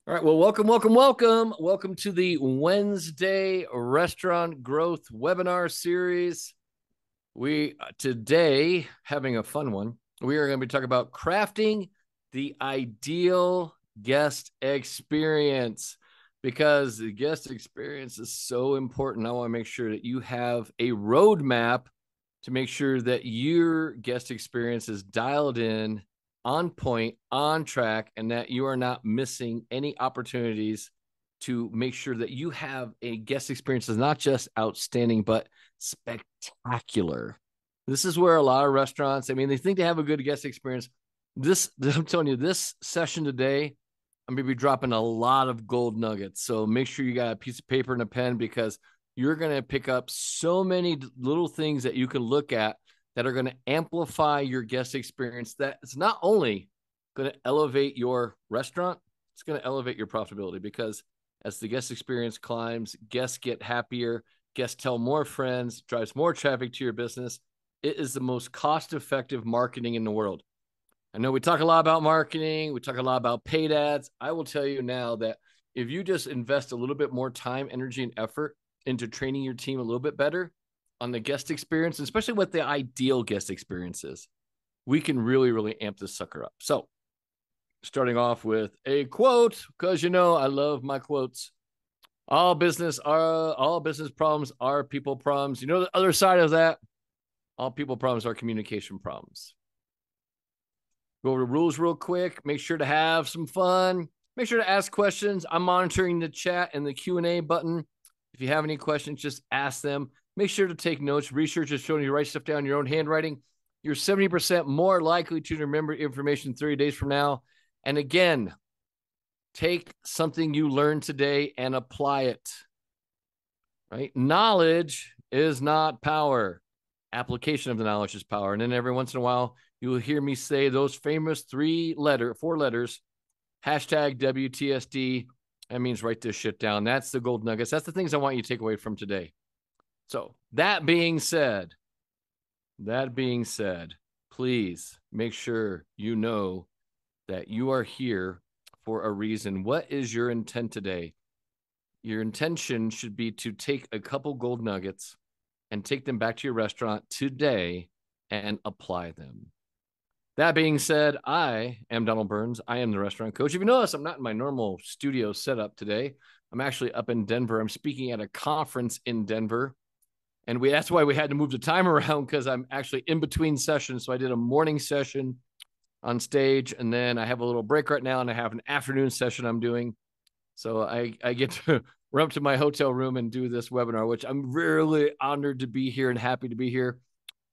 All right. Well, welcome to the Wednesday Restaurant Growth Webinar Series. We today having a fun one. We are going to be talking about crafting the ideal guest experience because the guest experience is so important. I want to make sure that you have a roadmap to make sure that your guest experience is dialed in, on point, on track, and that you are not missing any opportunities to make sure that you have a guest experience that's not just outstanding, but spectacular. This is where a lot of restaurants, I mean, they think they have a good guest experience. I'm telling you, this session today, I'm going to be dropping a lot of gold nuggets. So make sure you got a piece of paper and a pen because you're going to pick up so many little things that you can look at that are going to amplify your guest experience. That it's not only going to elevate your restaurant, it's going to elevate your profitability because as the guest experience climbs, guests get happier, guests tell more friends, drives more traffic to your business. It is the most cost-effective marketing in the world. I know we talk a lot about marketing, we talk a lot about paid ads. I will tell you now that if you just invest a little bit more time, energy, and effort into training your team a little bit better on the guest experience, especially what the ideal guest experience is, we can really, really amp this sucker up. So, starting off with a quote, because I love my quotes. All business problems are people problems. You know the other side of that? All people problems are communication problems. Go over the rules real quick. Make sure to have some fun. Make sure to ask questions. I'm monitoring the chat and the Q&A button. If you have any questions, just ask them. Make sure to take notes. Research is showing you write stuff down in your own handwriting. You're 70% more likely to remember information 30 days from now. And again, take something you learned today and apply it. Right? Knowledge is not power. Application of the knowledge is power. And then every once in a while, you will hear me say those famous four letters, hashtag WTSD. That means write this shit down. That's the gold nuggets. That's the things I want you to take away from today. So that being said, please make sure you know that you are here for a reason. What is your intent today? Your intention should be to take a couple gold nuggets and take them back to your restaurant today and apply them. That being said, I am Donald Burns. I am the restaurant coach. If you notice, I'm not in my normal studio setup today. I'm actually up in Denver. I'm speaking at a conference in Denver. And that's why we had to move the time around because I'm actually in between sessions. So I did a morning session on stage, and then I have a little break right now, and I have an afternoon session I'm doing. So I get to run up to my hotel room and do this webinar, which I'm really honored to be here and happy to be here.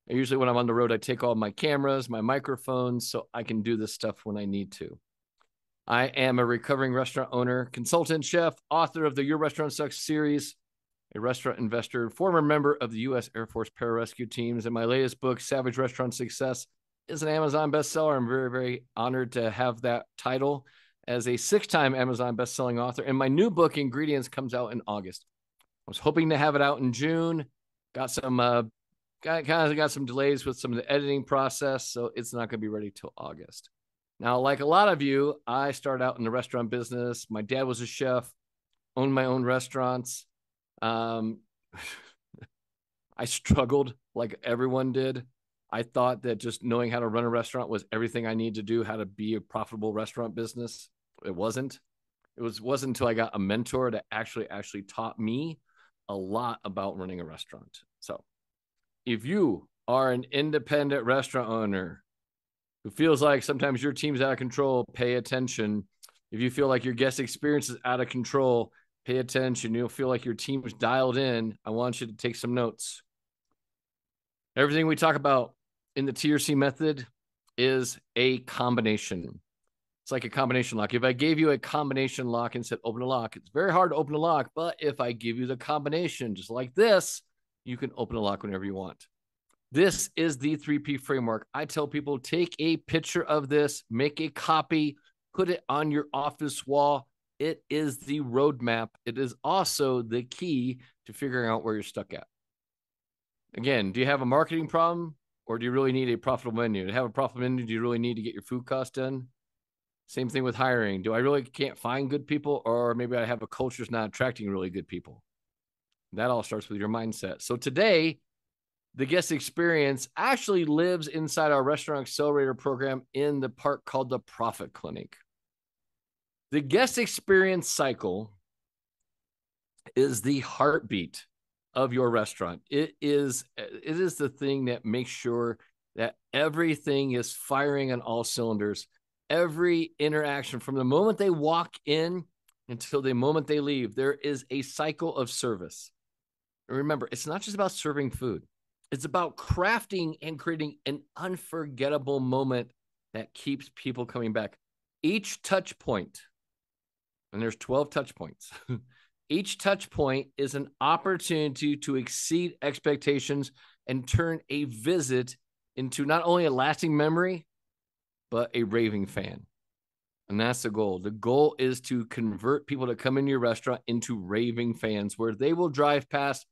Usually when I'm on the road, I take all my cameras, my microphones, so I can do this stuff when I need to. I am a recovering restaurant owner, consultant, chef, author of the Your Restaurant Sucks series, a restaurant investor, former member of the U.S. Air Force pararescue teams, and my latest book, Savage Restaurant Success, is an Amazon bestseller. I'm very, very honored to have that title as a 6-time Amazon bestselling author. And my new book, Ingredients, comes out in August. I was hoping to have it out in June. Got some delays with some of the editing process, so it's not going to be ready till August. Now, like a lot of you, I started out in the restaurant business. My dad was a chef, owned my own restaurants. I struggled like everyone did. I thought that just knowing how to run a restaurant was everything I need to do, how to be a profitable restaurant business. It wasn't. Wasn't until I got a mentor that actually taught me a lot about running a restaurant. So if you are an independent restaurant owner who feels like sometimes your team's out of control, pay attention. If you feel like your guest experience is out of control, pay attention. You'll feel like your team's dialed in. I want you to take some notes. Everything we talk about in the TRC method is a combination. It's like a combination lock. If I gave you a combination lock and said open a lock, it's very hard to open a lock. But if I give you the combination just like this, you can open a lock whenever you want. This is the 3P framework. I tell people, take a picture of this, make a copy, put it on your office wall. It is the roadmap. It is also the key to figuring out where you're stuck at. Again, do you have a marketing problem or do you really need a profitable menu? To have a profitable menu, do you really need to get your food cost done? Same thing with hiring. Do I really can't find good people, or maybe I have a culture that's not attracting really good people? That all starts with your mindset. So today, the guest experience actually lives inside our Restaurant Accelerator program in the part called the Profit Clinic. The guest experience cycle is the heartbeat of your restaurant. It is the thing that makes sure that everything is firing on all cylinders. Every interaction from the moment they walk in until the moment they leave, there is a cycle of service. And remember, it's not just about serving food. It's about crafting and creating an unforgettable moment that keeps people coming back. Each touch point, and there's 12 touch points. Each touch point is an opportunity to exceed expectations and turn a visit into not only a lasting memory, but a raving fan. And that's the goal. The goal is to convert people that come into your restaurant into raving fans, where they will drive past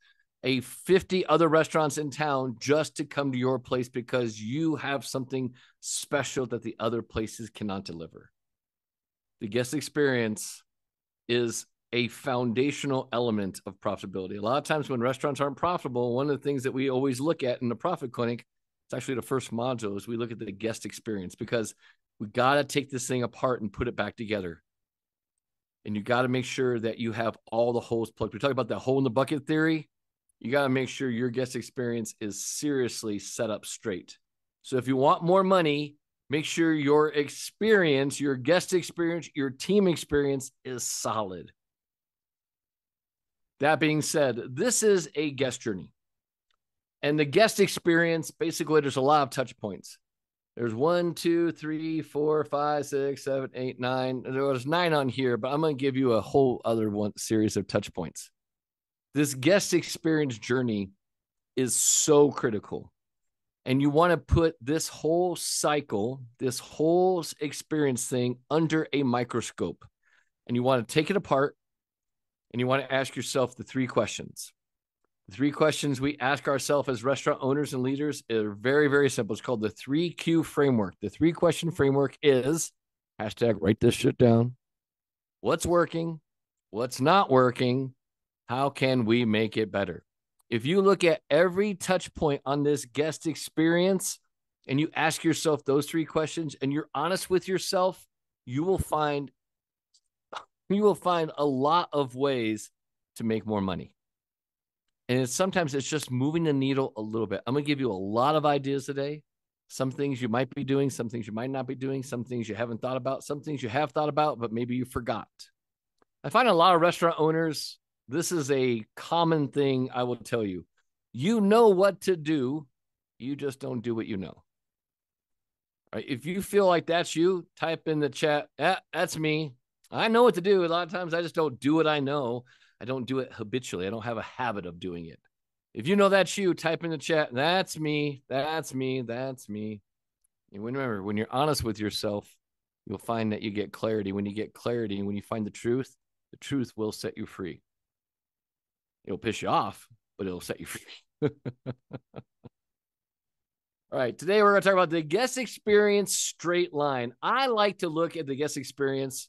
50 other restaurants in town just to come to your place because you have something special that the other places cannot deliver. The guest experience is a foundational element of profitability. A lot of times when restaurants aren't profitable, one of the things that we always look at in the Profit Clinic, it's actually the first module, is we look at the guest experience, because we got to take this thing apart and put it back together. And you got to make sure that you have all the holes plugged. We talk about the hole in the bucket theory. You got to make sure your guest experience is seriously set up straight. So if you want more money, make sure your experience, your guest experience, your team experience is solid. That being said, this is a guest journey. And the guest experience, basically, there's a lot of touch points. There's 1, 2, 3, 4, 5, 6, 7, 8, 9. There was 9 on here, but I'm going to give you a whole other series of touch points. This guest experience journey is so critical. And you want to put this whole cycle, this whole experience thing under a microscope. And you want to take it apart, and you want to ask yourself the 3 questions. The 3 questions we ask ourselves as restaurant owners and leaders are very, very simple. It's called the 3Q framework. The 3-question framework is hashtag write this shit down. What's working? What's not working? How can we make it better? If you look at every touch point on this guest experience and you ask yourself those 3 questions and you're honest with yourself, you will find a lot of ways to make more money. And sometimes it's just moving the needle a little bit. I'm going to give you a lot of ideas today. Some things you might be doing, some things you might not be doing, some things you haven't thought about, some things you have thought about, but maybe you forgot. I find a lot of restaurant owners, this is a common thing I will tell you. You know what to do, you just don't do what you know. Right? If you feel like that's you, type in the chat, that's me. I know what to do. A lot of times I just don't do what I know. I don't do it habitually. I don't have a habit of doing it. If you know that's you, type in the chat, that's me, that's me, that's me. And remember, when you're honest with yourself, you'll find that you get clarity. When you get clarity and when you find the truth will set you free. It'll piss you off, but it'll set you free. All right, today we're going to talk about the guest experience straight line. I like to look at the guest experience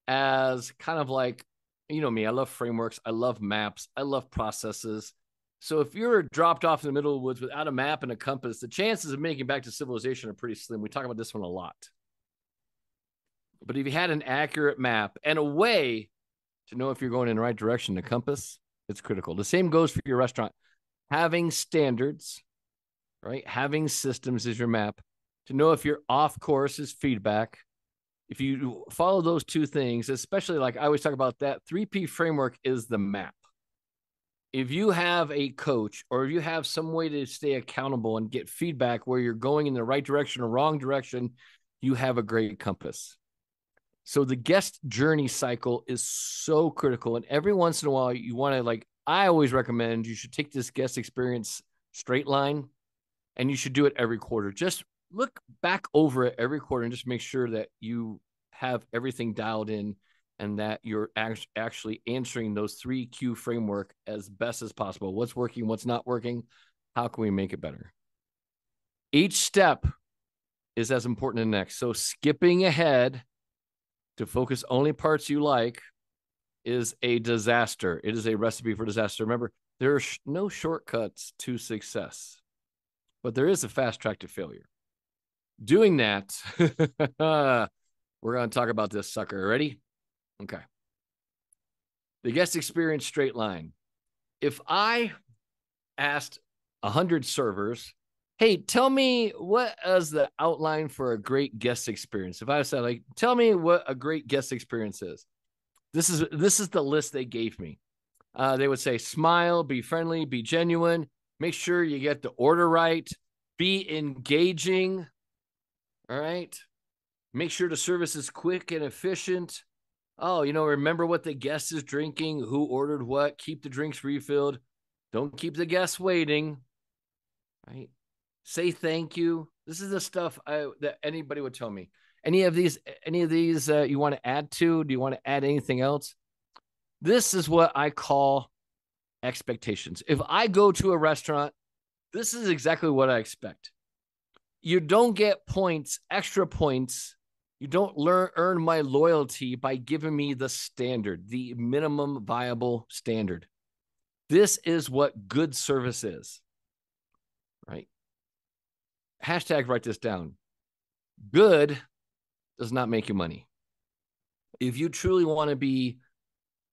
as kind of like, you know me, I love frameworks, I love maps, I love processes. So if you're dropped off in the middle of the woods without a map and a compass, the chances of making it back to civilization are pretty slim. We talk about this one a lot. But if you had an accurate map and a way to know if you're going in the right direction, the compass, it's critical. The same goes for your restaurant. Having standards, right? Having systems is your map. To know if you're off course is feedback. If you follow those 2 things, especially like I always talk about, that 3P framework is the map. If you have a coach or if you have some way to stay accountable and get feedback where you're going in the right direction or wrong direction, you have a great compass. So the guest journey cycle is so critical. And every once in a while, you want to, like, I always recommend you should take this guest experience straight line and you should do it every quarter. Just look back over it every quarter and just make sure that you have everything dialed in and that you're actually answering those 3Q framework as best as possible. What's working, what's not working, how can we make it better? Each step is as important as the next. So skipping ahead to focus only parts you like is a disaster. It is a recipe for disaster. Remember, there are no shortcuts to success, but there is a fast track to failure. Doing that, we're going to talk about this sucker. Ready? Okay. The guest experience straight line. If I asked 100 servers, hey, tell me what is the outline for a great guest experience? If I said, like, tell me what a great guest experience is. This is the list they gave me. They would say, smile, be friendly, be genuine, make sure you get the order right, be engaging. All right. Make sure the service is quick and efficient. Oh, remember what the guest is drinking, who ordered what, keep the drinks refilled. Don't keep the guests waiting. Right. Say thank you. This is the stuff that anybody would tell me. Any of these you want to add to? Do you want to add anything else? This is what I call expectations. If I go to a restaurant, this is exactly what I expect. You don't get points, extra points. You don't earn my loyalty by giving me the standard, the minimum viable standard. This is what good service is, right? Hashtag write this down. Good does not make you money. If you truly want to be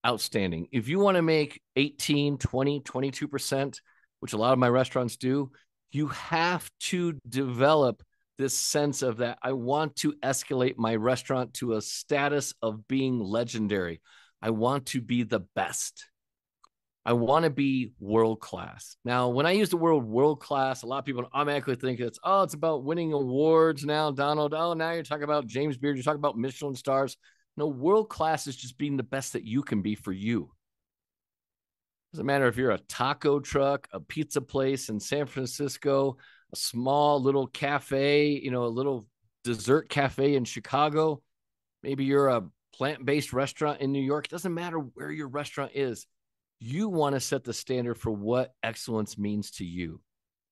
outstanding, if you want to make 18, 20, 22%, which a lot of my restaurants do, you have to develop this sense of that I want to escalate my restaurant to a status of being legendary. I want to be the best. I want to be world-class. Now, when I use the word world-class, a lot of people automatically think it's about winning awards now, Donald. Oh, now you're talking about James Beard. You're talking about Michelin stars. No, world-class is just being the best that you can be for you. Doesn't matter if you're a taco truck, a pizza place in San Francisco, a small little cafe, a little dessert cafe in Chicago. Maybe you're a plant-based restaurant in New York. It doesn't matter where your restaurant is. You want to set the standard for what excellence means to you,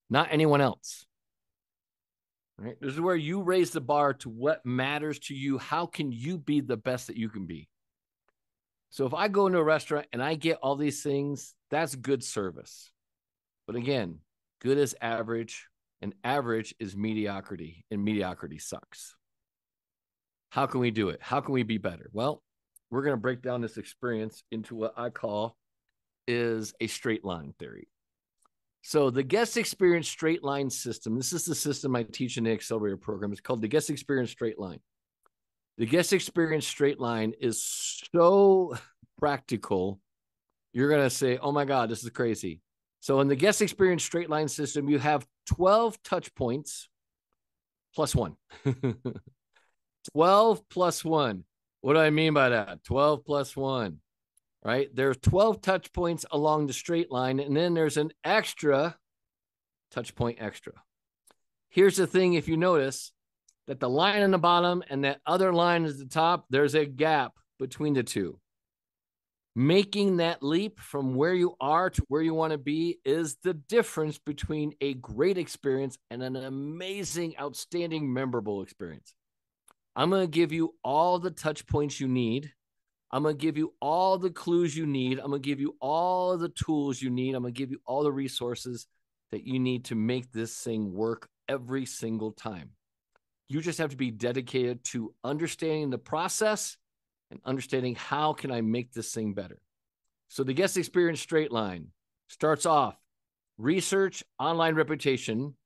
not anyone else. Right? This is where you raise the bar to what matters to you. How can you be the best that you can be? So if I go into a restaurant and I get all these things, that's good service. But again, good is average, and average is mediocrity, and mediocrity sucks. How can we do it? How can we be better? Well, we're going to break down this experience into what I call is a straight line theory. So the guest experience straight line system, this is the system I teach in the Accelerator program. It's called the guest experience straight line. The guest experience straight line is so practical. You're going to say, oh my God, this is crazy. So in the guest experience straight line system, you have 12 touch points plus one. 12 plus one. What do I mean by that? 12 plus one. Right? There's 12 touch points along the straight line, and then there's an extra touch point extra. Here's the thing, if you notice that the line on the bottom and that other line is the top, there's a gap between the two. Making that leap from where you are to where you want to be is the difference between a great experience and an amazing, outstanding, memorable experience. I'm going to give you all the touch points you need. I'm going to give you all the clues you need. I'm going to give you all the tools you need. I'm going to give you all the resources that you need to make this thing work every single time. You just have to be dedicated to understanding the process and understanding how can I make this thing better. So the guest experience straight line starts off research, online reputation.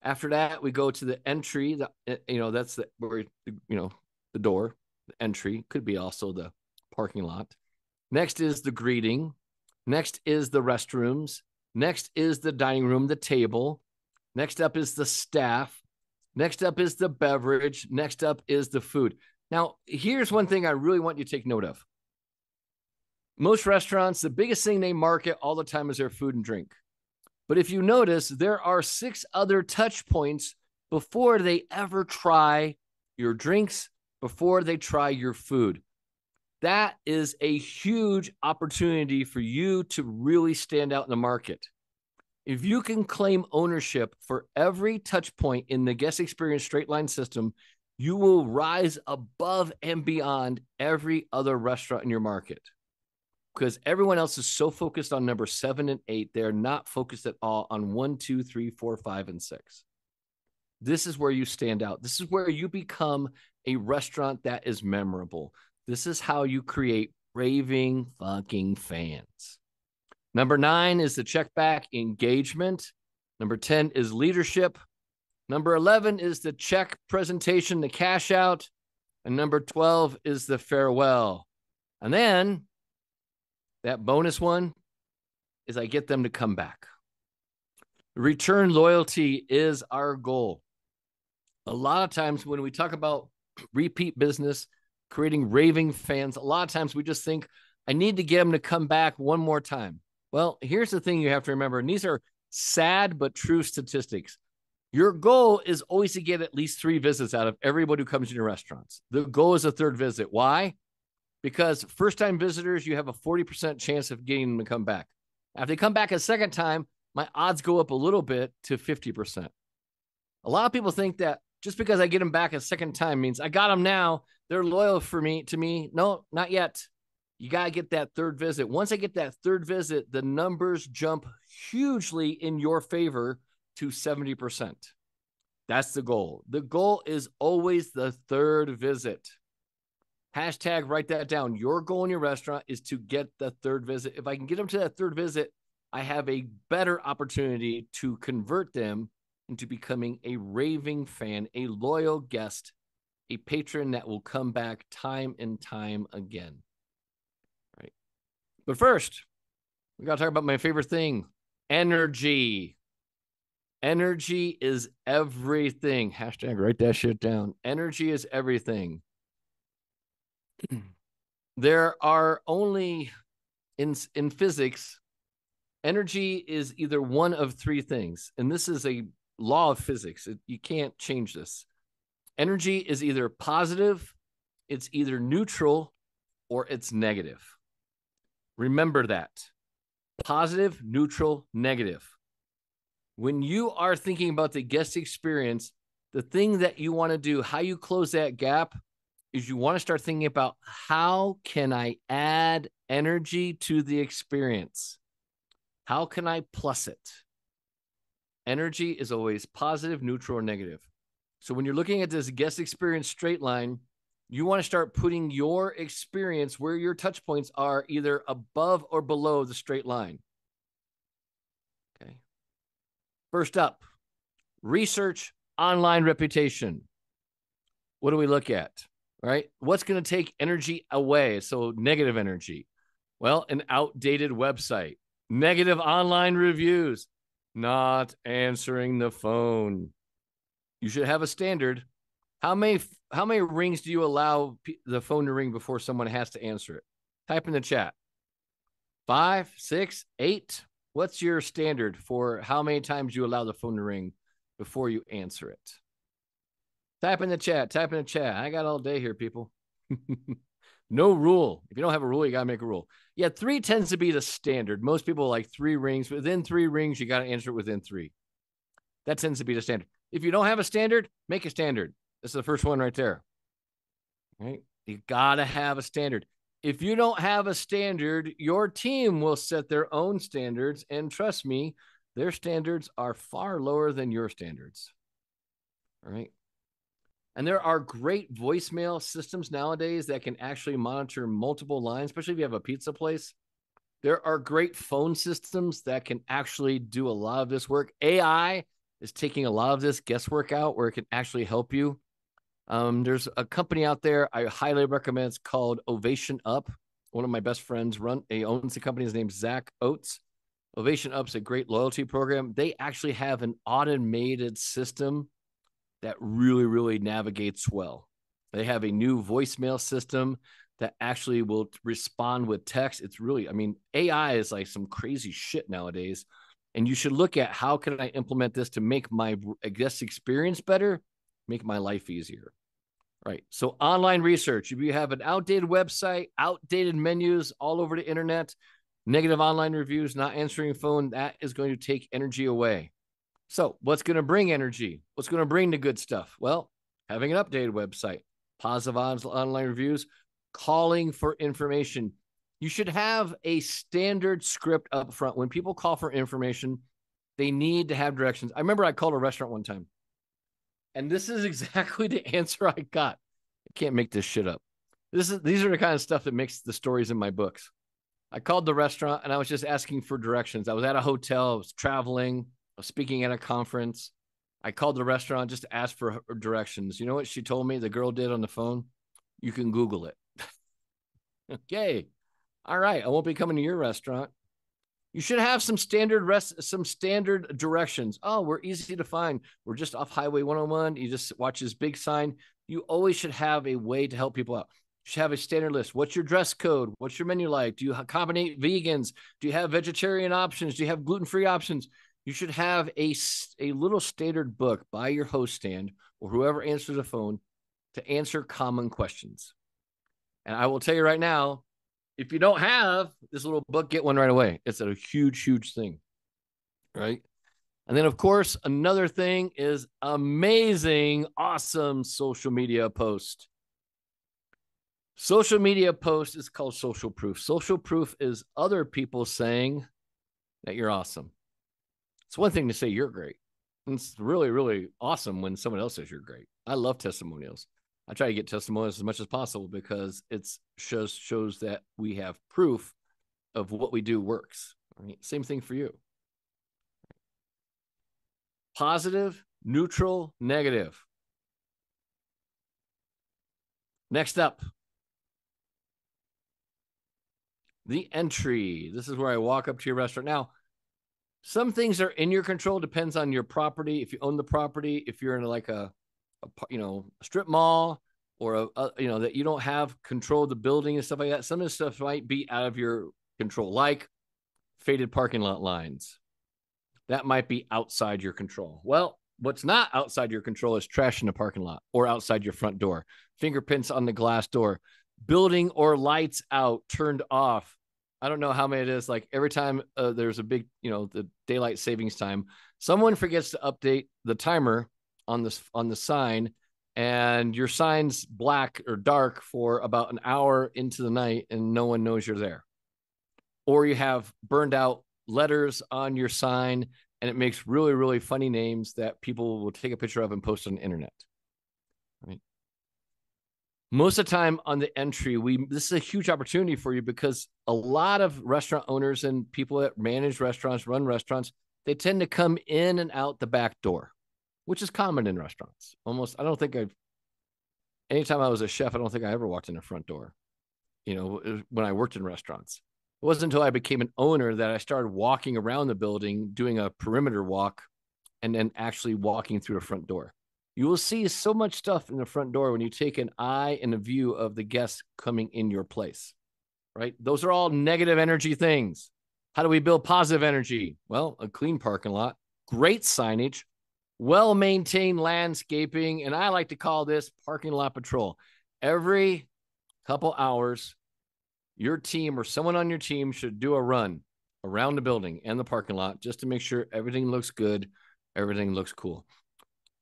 After that, we go to the entry. That's the door, the entry. Could be also the parking lot. Next is the greeting. Next is the restrooms. Next is the dining room, the table. Next up is the staff. Next up is the beverage. Next up is the food. Now, here's one thing I really want you to take note of. Most restaurants, the biggest thing they market all the time is their food and drink. But if you notice, there are 6 other touch points before they ever try your drinks, before they try your food. That is a huge opportunity for you to really stand out in the market. If you can claim ownership for every touch point in the guest experience straight line system, you will rise above and beyond every other restaurant in your market, because everyone else is so focused on number 7 and 8. They're not focused at all on 1, 2, 3, 4, 5, and 6. This is where you stand out. This is where you become a restaurant that is memorable. This is how you create raving fucking fans. Number 9 is the check back engagement. Number 10 is leadership. Number 11 is the check presentation, the cash out. And number 12 is the farewell. And then that bonus one is I get them to come back. Return loyalty is our goal. A lot of times when we talk about repeat business, creating raving fans, a lot of times we just think, I need to get them to come back one more time. Well, here's the thing you have to remember, and these are sad but true statistics. Your goal is always to get at least 3 visits out of everybody who comes in your restaurants. The goal is a 3rd visit. Why? Because first-time visitors, you have a 40% chance of getting them to come back. If they come back a 2nd time, my odds go up a little bit to 50%. A lot of people think that just because I get them back a 2nd time means I got them now, they're loyal to me. No, not yet. You got to get that 3rd visit. Once I get that 3rd visit, the numbers jump hugely in your favor to 70%. That's the goal. The goal is always the 3rd visit. Hashtag write that down. Your goal in your restaurant is to get the 3rd visit. If I can get them to that 3rd visit, I have a better opportunity to convert them into becoming a raving fan, a loyal guest, a patron that will come back time and time again. Right. But first, we got to talk about my favorite thing, energy. Energy is everything. Hashtag write that shit down. Energy is everything. There are only, in physics, energy is either one of 3 things. And this is a law of physics. You can't change this. Energy is either positive, it's either neutral, or it's negative. Remember that. Positive, neutral, negative. When you are thinking about the guest experience, the thing that you want to do, how you close that gap, is you want to start thinking about how can I add energy to the experience? How can I plus it? Energy is always positive, neutral, or negative. So when you're looking at this guest experience straight line, you want to start putting your experience where your touch points are either above or below the straight line. Okay. First up, research online reputation. What do we look at? All right. What's going to take energy away? So negative energy. Well, an outdated website, negative online reviews, not answering the phone. You should have a standard. How many rings do you allow the phone to ring before someone has to answer it? Type in the chat. 5, 6, 8. What's your standard for how many times you allow the phone to ring before you answer it? Type in the chat. Type in the chat. I got all day here, people. No rule. If you don't have a rule, you got to make a rule. Yeah, 3 tends to be the standard. Most people like 3 rings. Within 3 rings, you got to answer it within 3. That tends to be the standard. If you don't have a standard, make a standard. This is the first one right there. Right? You got to have a standard. If you don't have a standard, your team will set their own standards. And trust me, their standards are far lower than your standards. All right. And there are great voicemail systems nowadays that can actually monitor multiple lines, especially if you have a pizza place. There are great phone systems that can actually do a lot of this work. AI is taking a lot of this guesswork out where it can actually help you. There's a company out there I highly recommend. It's called Ovation Up. One of my best friends owns the company. His name's Zach Oates. Ovation Up's a great loyalty program. They actually have an automated system that really, really navigates well. They have a new voicemail system that actually will respond with text. It's really, AI is like some crazy shit nowadays. And you should look at how can I implement this to make my guest experience better, make my life easier. Right. So online research, if you have an outdated website, outdated menus all over the internet, negative online reviews, not answering phone, that is going to take energy away. So what's going to bring energy? What's going to bring the good stuff? Well, having an updated website, positive online reviews, calling for information. You should have a standard script up front. When people call for information, they need to have directions. I remember I called a restaurant one time, and this is exactly the answer I got. I can't make this shit up. These are the kind of stuff that makes the stories in my books. I called the restaurant and I was just asking for directions. I was at a hotel, I was traveling, I was speaking at a conference. I called the restaurant just to ask for directions. You know what she told me? The girl did on the phone. You can Google it. Okay. All right. I won't be coming to your restaurant. You should have some standard directions. Oh, we're easy to find. We're just off Highway 101. You just watch this big sign. You always should have a way to help people out. You should have a standard list. What's your dress code? What's your menu like? Do you accommodate vegans? Do you have vegetarian options? Do you have gluten-free options? You should have a little standard book by your host stand or whoever answers the phone to answer common questions. And I will tell you right now, if you don't have this little book, get one right away. It's a huge, huge thing, right? And then, of course, another thing is amazing, awesome social media post. Social media post is called social proof. Social proof is other people saying that you're awesome. It's one thing to say you're great. It's really, really awesome when someone else says you're great. I love testimonials. I try to get testimonials as much as possible because it shows that we have proof of what we do works. Right? Same thing for you. Positive, neutral, negative. Next up, the entry. This is where I walk up to your restaurant. Now, some things are in your control. Depends on your property. If you own the property, if you're in like a strip mall or that you don't have control of the building and stuff like that. Some of the stuff might be out of your control, like faded parking lot lines. That might be outside your control. Well, what's not outside your control is trash in the parking lot or outside your front door, fingerprints on the glass door, building or lights out, turned off. I don't know how many it is. Like every time there's a big, the daylight savings time, someone forgets to update the timer on the sign, and your sign's black or dark for about an hour into the night, and no one knows you're there. Or you have burned out letters on your sign, and it makes really, really funny names that people will take a picture of and post on the internet. Right? Most of the time on the entry, this is a huge opportunity for you because a lot of restaurant owners and people that manage restaurants, run restaurants, they tend to come in and out the back door, which is common in restaurants. Anytime I was a chef, I don't think I ever walked in the front door, when I worked in restaurants. It wasn't until I became an owner that I started walking around the building, doing a perimeter walk, and then actually walking through the front door. You will see so much stuff in the front door when you take an eye and a view of the guests coming in your place, right? Those are all negative energy things. How do we build positive energy? Well, a clean parking lot, great signage, well-maintained landscaping, and I like to call this parking lot patrol. Every couple hours, your team or someone on your team should do a run around the building and the parking lot just to make sure everything looks good, everything looks cool.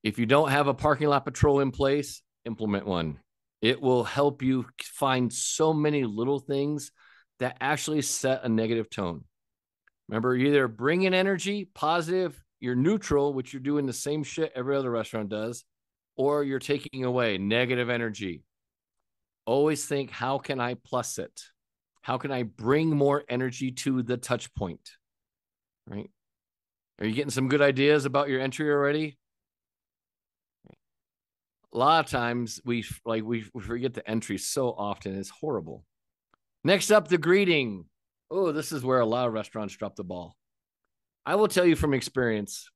If you don't have a parking lot patrol in place, implement one. It will help you find so many little things that actually set a negative tone. Remember, you either bring in energy, positive, you're neutral, which you're doing the same shit every other restaurant does, or you're taking away negative energy. Always think, how can I plus it? How can I bring more energy to the touch point? Right? Are you getting some good ideas about your entry already? A lot of times we forget the entry so often. It's horrible. Next up, the greeting. Oh, this is where a lot of restaurants drop the ball. I will tell you from experience,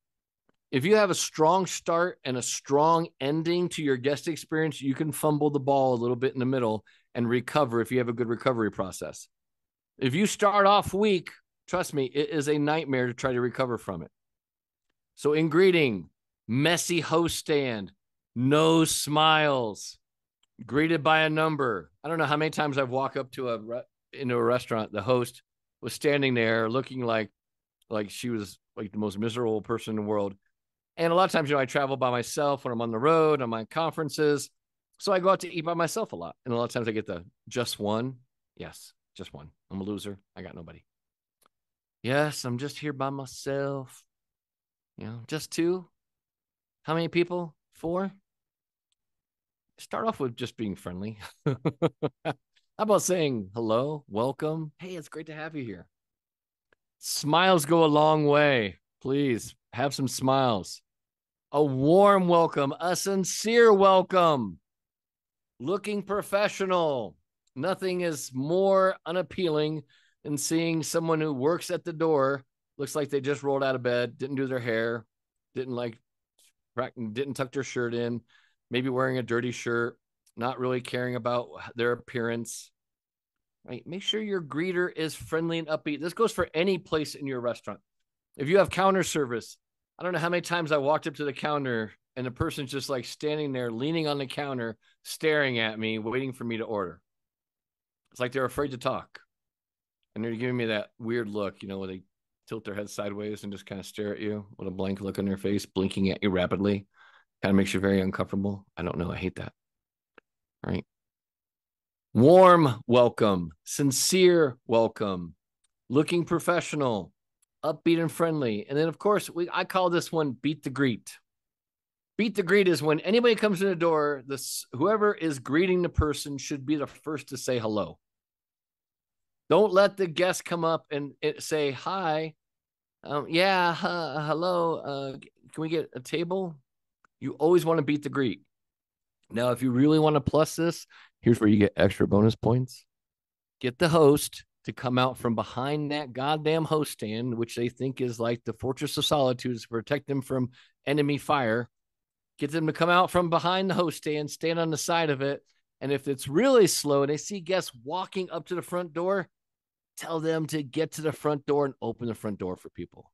if you have a strong start and a strong ending to your guest experience, you can fumble the ball a little bit in the middle and recover if you have a good recovery process. If you start off weak, trust me, it is a nightmare to try to recover from it. So in greeting, messy host stand, no smiles, greeted by a number. I don't know how many times I've walked up to into a restaurant. The host was standing there looking like she was like the most miserable person in the world. And a lot of times, I travel by myself when I'm on the road, on my conferences. So I go out to eat by myself a lot. And a lot of times I get the just one. Yes, just one. I'm a loser. I got nobody. Yes, I'm just here by myself. Just two. How many people? 4. Start off with just being friendly. How about saying hello, welcome? Hey, it's great to have you here. Smiles go a long way. Please have some smiles. A warm welcome, a sincere welcome. Looking professional. Nothing is more unappealing than seeing someone who works at the door, looks like they just rolled out of bed, didn't do their hair, didn't tuck their shirt in, maybe wearing a dirty shirt, not really caring about their appearance. Right? Make sure your greeter is friendly and upbeat. This goes for any place in your restaurant. If you have counter service, I don't know how many times I walked up to the counter and the person's just like standing there, leaning on the counter, staring at me, waiting for me to order. It's like they're afraid to talk. And they're giving me that weird look, where they tilt their head sideways and just kind of stare at you with a blank look on their face, blinking at you rapidly. Kind of makes you very uncomfortable. I don't know. I hate that. All right. Warm welcome, sincere welcome, looking professional, upbeat and friendly. And then, of course, I call this one beat the greet. Beat the greet is when anybody comes in the door, whoever is greeting the person should be the first to say hello. Don't let the guest come up and say, hi. Hello. Can we get a table? You always want to beat the greet. Now, if you really want to plus this, here's where you get extra bonus points. Get the host to come out from behind that goddamn host stand, which they think is like the Fortress of Solitude to protect them from enemy fire. Get them to come out from behind the host stand on the side of it. And if it's really slow and they see guests walking up to the front door, tell them to get to the front door and open the front door for people.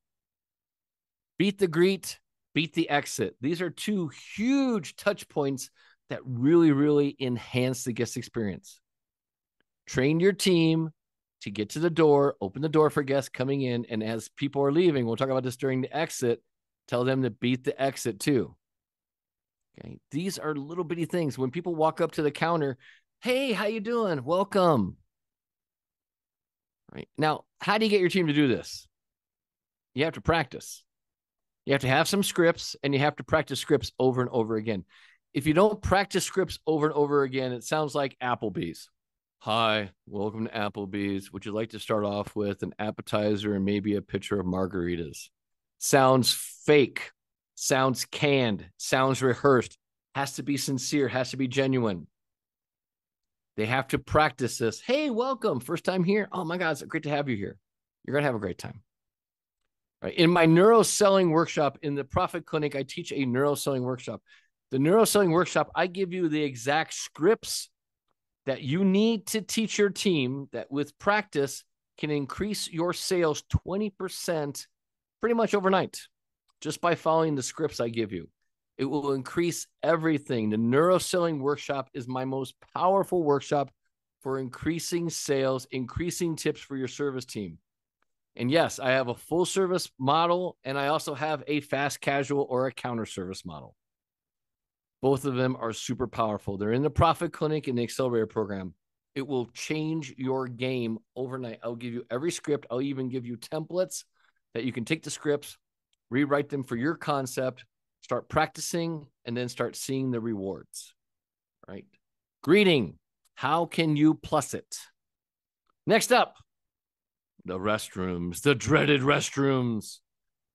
Beat the greet, beat the exit. These are 2 huge touch points that really, really enhance the guest experience. Train your team to get to the door, open the door for guests coming in, and as people are leaving, we'll talk about this during the exit, tell them to beat the exit too. Okay, these are little bitty things. When people walk up to the counter, hey, how you doing? Welcome. Right. Now, how do you get your team to do this? You have to practice. You have to have some scripts, and you have to practice scripts over and over again. If you don't practice scripts over and over again, it sounds like Applebee's. Hi, welcome to Applebee's. Would you like to start off with an appetizer and maybe a pitcher of margaritas? Sounds fake, sounds canned, sounds rehearsed, has to be sincere, has to be genuine. They have to practice this. Hey, welcome. First time here? Oh my God, it's great to have you here. You're going to have a great time. Right. In my neuroselling workshop in the Profit Clinic, I teach a neuroselling workshop. The neuroselling workshop, I give you the exact scripts that you need to teach your team that with practice can increase your sales 20% pretty much overnight just by following the scripts I give you. It will increase everything. The neuroselling workshop is my most powerful workshop for increasing sales, increasing tips for your service team. And yes, I have a full service model, and I also have a fast casual or a counter service model. Both of them are super powerful. They're in the Profit Clinic and the Accelerator program. It will change your game overnight. I'll give you every script. I'll even give you templates that you can take the scripts, rewrite them for your concept, start practicing, and then start seeing the rewards. Right? Greeting. How can you plus it? Next up, the restrooms, the dreaded restrooms.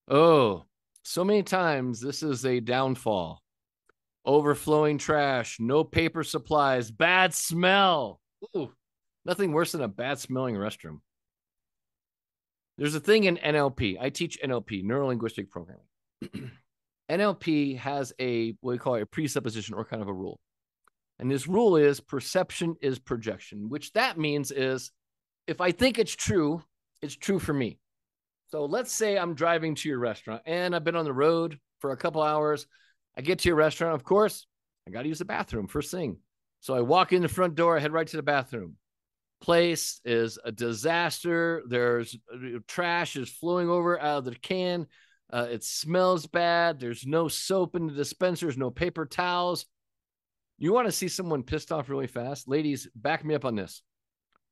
Oh, so many times this is a downfall. Overflowing trash, no paper supplies, bad smell. Ooh, nothing worse than a bad smelling restroom. There's a thing in NLP. I teach NLP, neuro-linguistic programming. NLP has what we call a presupposition or kind of a rule. And this rule is perception is projection, which that means is if I think it's true for me. So let's say I'm driving to your restaurant and I've been on the road for a couple hours. I get to your restaurant. Of course, I got to use the bathroom first thing. So I walk in the front door, I head right to the bathroom. Place is a disaster. There's trash is flowing over out of the can. It smells bad. There's no soap in the dispensers, no paper towels. You want to see someone pissed off really fast? Ladies, back me up on this.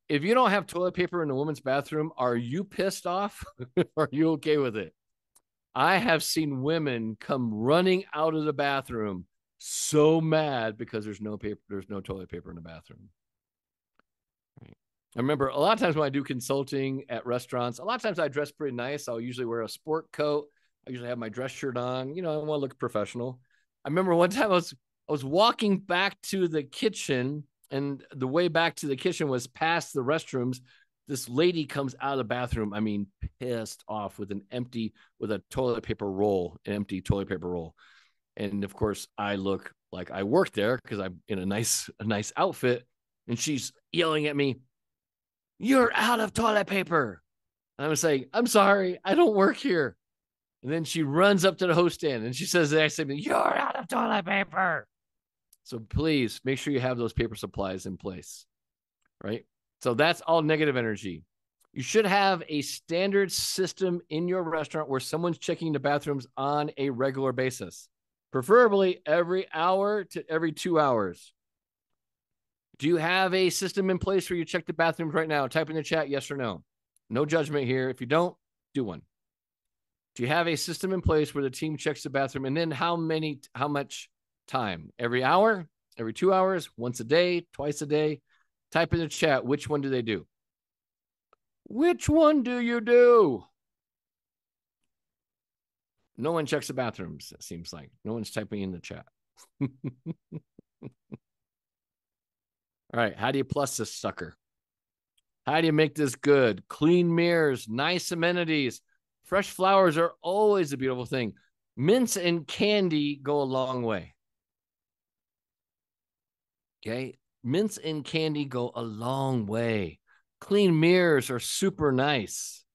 If you don't have toilet paper in a woman's bathroom, are you pissed off? Are you okay with it? I have seen women come running out of the bathroom so mad because there's no paper, there's no toilet paper in the bathroom. Right. I remember a lot of times when I do consulting at restaurants, a lot of times I dress pretty nice. I'll usually wear a sport coat. I usually have my dress shirt on. I want to look professional. I remember one time I was walking back to the kitchen, and the way back to the kitchen was past the restrooms. This lady comes out of the bathroom, I mean, pissed off with a toilet paper roll, an empty toilet paper roll. And of course, I look like I work there because I'm in a nice outfit. And she's yelling at me, "You're out of toilet paper." And I was saying, "I'm sorry, I don't work here." And then she runs up to the host stand and she says the next thing, "You're out of toilet paper." So please make sure you have those paper supplies in place, right? So that's all negative energy. You should have a standard system in your restaurant where someone's checking the bathrooms on a regular basis, preferably every hour to every 2 hours. Do you have a system in place where you check the bathrooms right now? Type in the chat yes or no. No judgment here. If you don't, do one. Do you have a system in place where the team checks the bathroom? And then how much time? Every hour? Every 2 hours? Once a day? Twice a day? Type in the chat, which one do they do? Which one do you do? No one checks the bathrooms, it seems like. No one's typing in the chat. All right, how do you plus this sucker? How do you make this good? Clean mirrors, nice amenities. Fresh flowers are always a beautiful thing. Mints and candy go a long way. Okay, mints and candy go a long way. Clean mirrors are super nice.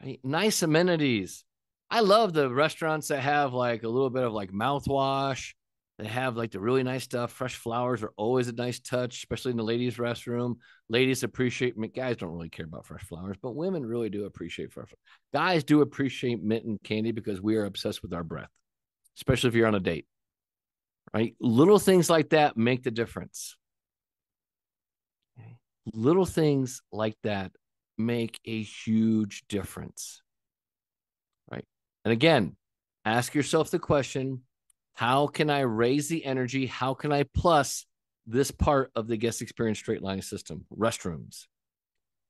Right? Nice amenities. I love the restaurants that have like a little bit of like mouthwash. They have like the really nice stuff. Fresh flowers are always a nice touch, especially in the ladies' restroom. Ladies appreciate mint. Guys don't really care about fresh flowers, but women really do appreciate fresh. Guys do appreciate mint and candy because we are obsessed with our breath, especially if you're on a date. Right? Little things like that make the difference. Okay. Little things like that make a huge difference. Right? And again, ask yourself the question, how can I raise the energy? How can I plus this part of the guest experience straight line system? Restrooms.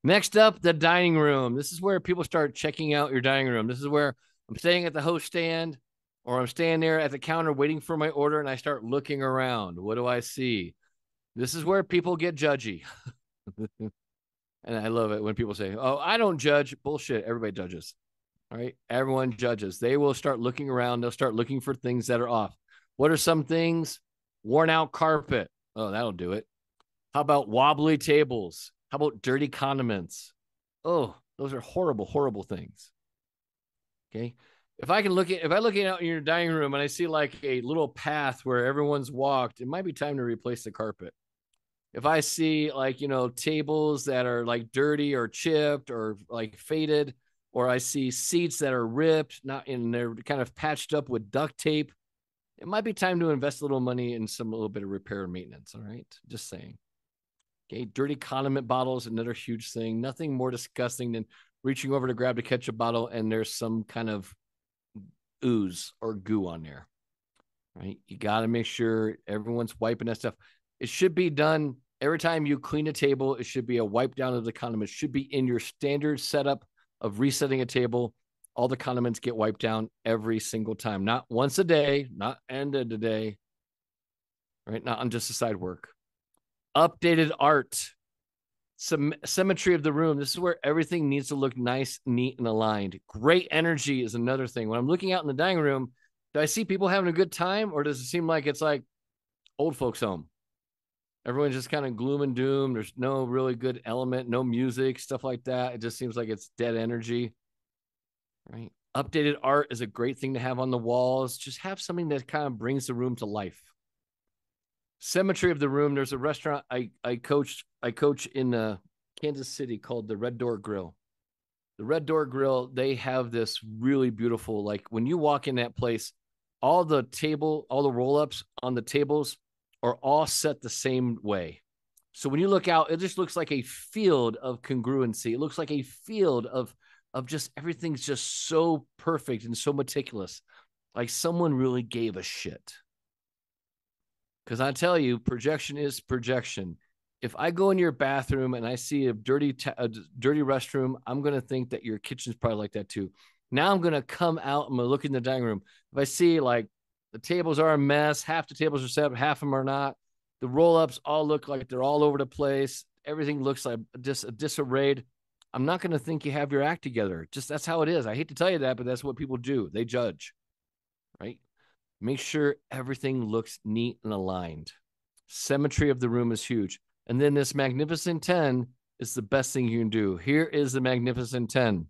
Next up, the dining room. This is where people start checking out your dining room. This is where I'm staying at the host stand, or I'm standing there at the counter waiting for my order, and I start looking around. What do I see? This is where people get judgy. And I love it when people say, "Oh, I don't judge." Bullshit. Everybody judges. All right. Everyone judges. They will start looking around. They'll start looking for things that are off. What are some things? Worn out carpet. Oh, that'll do it. How about wobbly tables? How about dirty condiments? Oh, those are horrible, horrible things. Okay. If I look out in your dining room and I see like a little path where everyone's walked, it might be time to replace the carpet. If I see like, tables that are like dirty or chipped or like faded, or I see seats that are ripped, not in they're kind of patched up with duct tape, it might be time to invest a little money in a little bit of repair and maintenance. All right. Just saying. Okay. Dirty condiment bottles, another huge thing. Nothing more disgusting than reaching over to grab the ketchup bottle and there's some kind of ooze or goo on there. Right. You got to make sure everyone's wiping that stuff. It should be done every time you clean a table. It should be a wipe down of the condiments. It should be in your standard setup of resetting a table. All the condiments get wiped down every single time, not once a day, not end of the day, right? Not on just the side work. Updated art, some symmetry of the room. This is where everything needs to look nice, neat, and aligned. Great energy is another thing. When I'm looking out in the dining room, do I see people having a good time, or does it seem like it's like old folks home? Everyone's just kind of gloom and doom. There's no really good element, no music, stuff like that. It just seems like it's dead energy. Right. Updated art is a great thing to have on the walls. Just have something that kind of brings the room to life. Symmetry of the room. There's a restaurant I coach in Kansas City called the Red Door Grill. The Red Door Grill, they have this really beautiful, like when you walk in that place, all the roll-ups on the tables are all set the same way. So when you look out, it just looks like a field of congruency. It looks like a field of just everything's just so perfect and so meticulous. Like someone really gave a shit. Because I tell you, projection is projection. If I go in your bathroom and I see a dirty restroom, I'm going to think that your kitchen's probably like that too. Now I'm going to come out, I'm going to look in the dining room. If I see like the tables are a mess, half the tables are set up, half of them are not. The roll-ups all look like they're all over the place. Everything looks like disarrayed. I'm not going to think you have your act together. Just that's how it is. I hate to tell you that, but that's what people do. They judge, right? Make sure everything looks neat and aligned. Symmetry of the room is huge. And then this Magnificent 10 is the best thing you can do. Here is the Magnificent 10.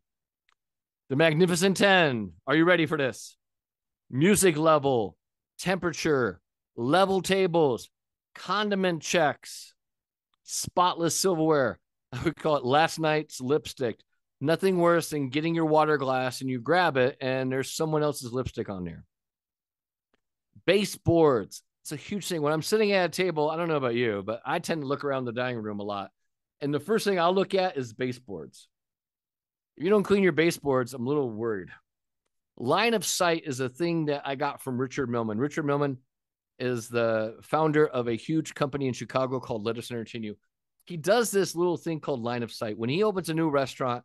The Magnificent 10. Are you ready for this? Music level, temperature, level tables, condiment checks, spotless silverware. I would call it last night's lipstick. Nothing worse than getting your water glass and you grab it and there's someone else's lipstick on there. Baseboards. It's a huge thing. When I'm sitting at a table, I don't know about you, but I tend to look around the dining room a lot. And the first thing I'll look at is baseboards. If you don't clean your baseboards, I'm a little worried. Line of sight is a thing that I got from Richard Millman. Richard Millman is the founder of a huge company in Chicago called Let Us Entertain You. He does this little thing called line of sight. When he opens a new restaurant,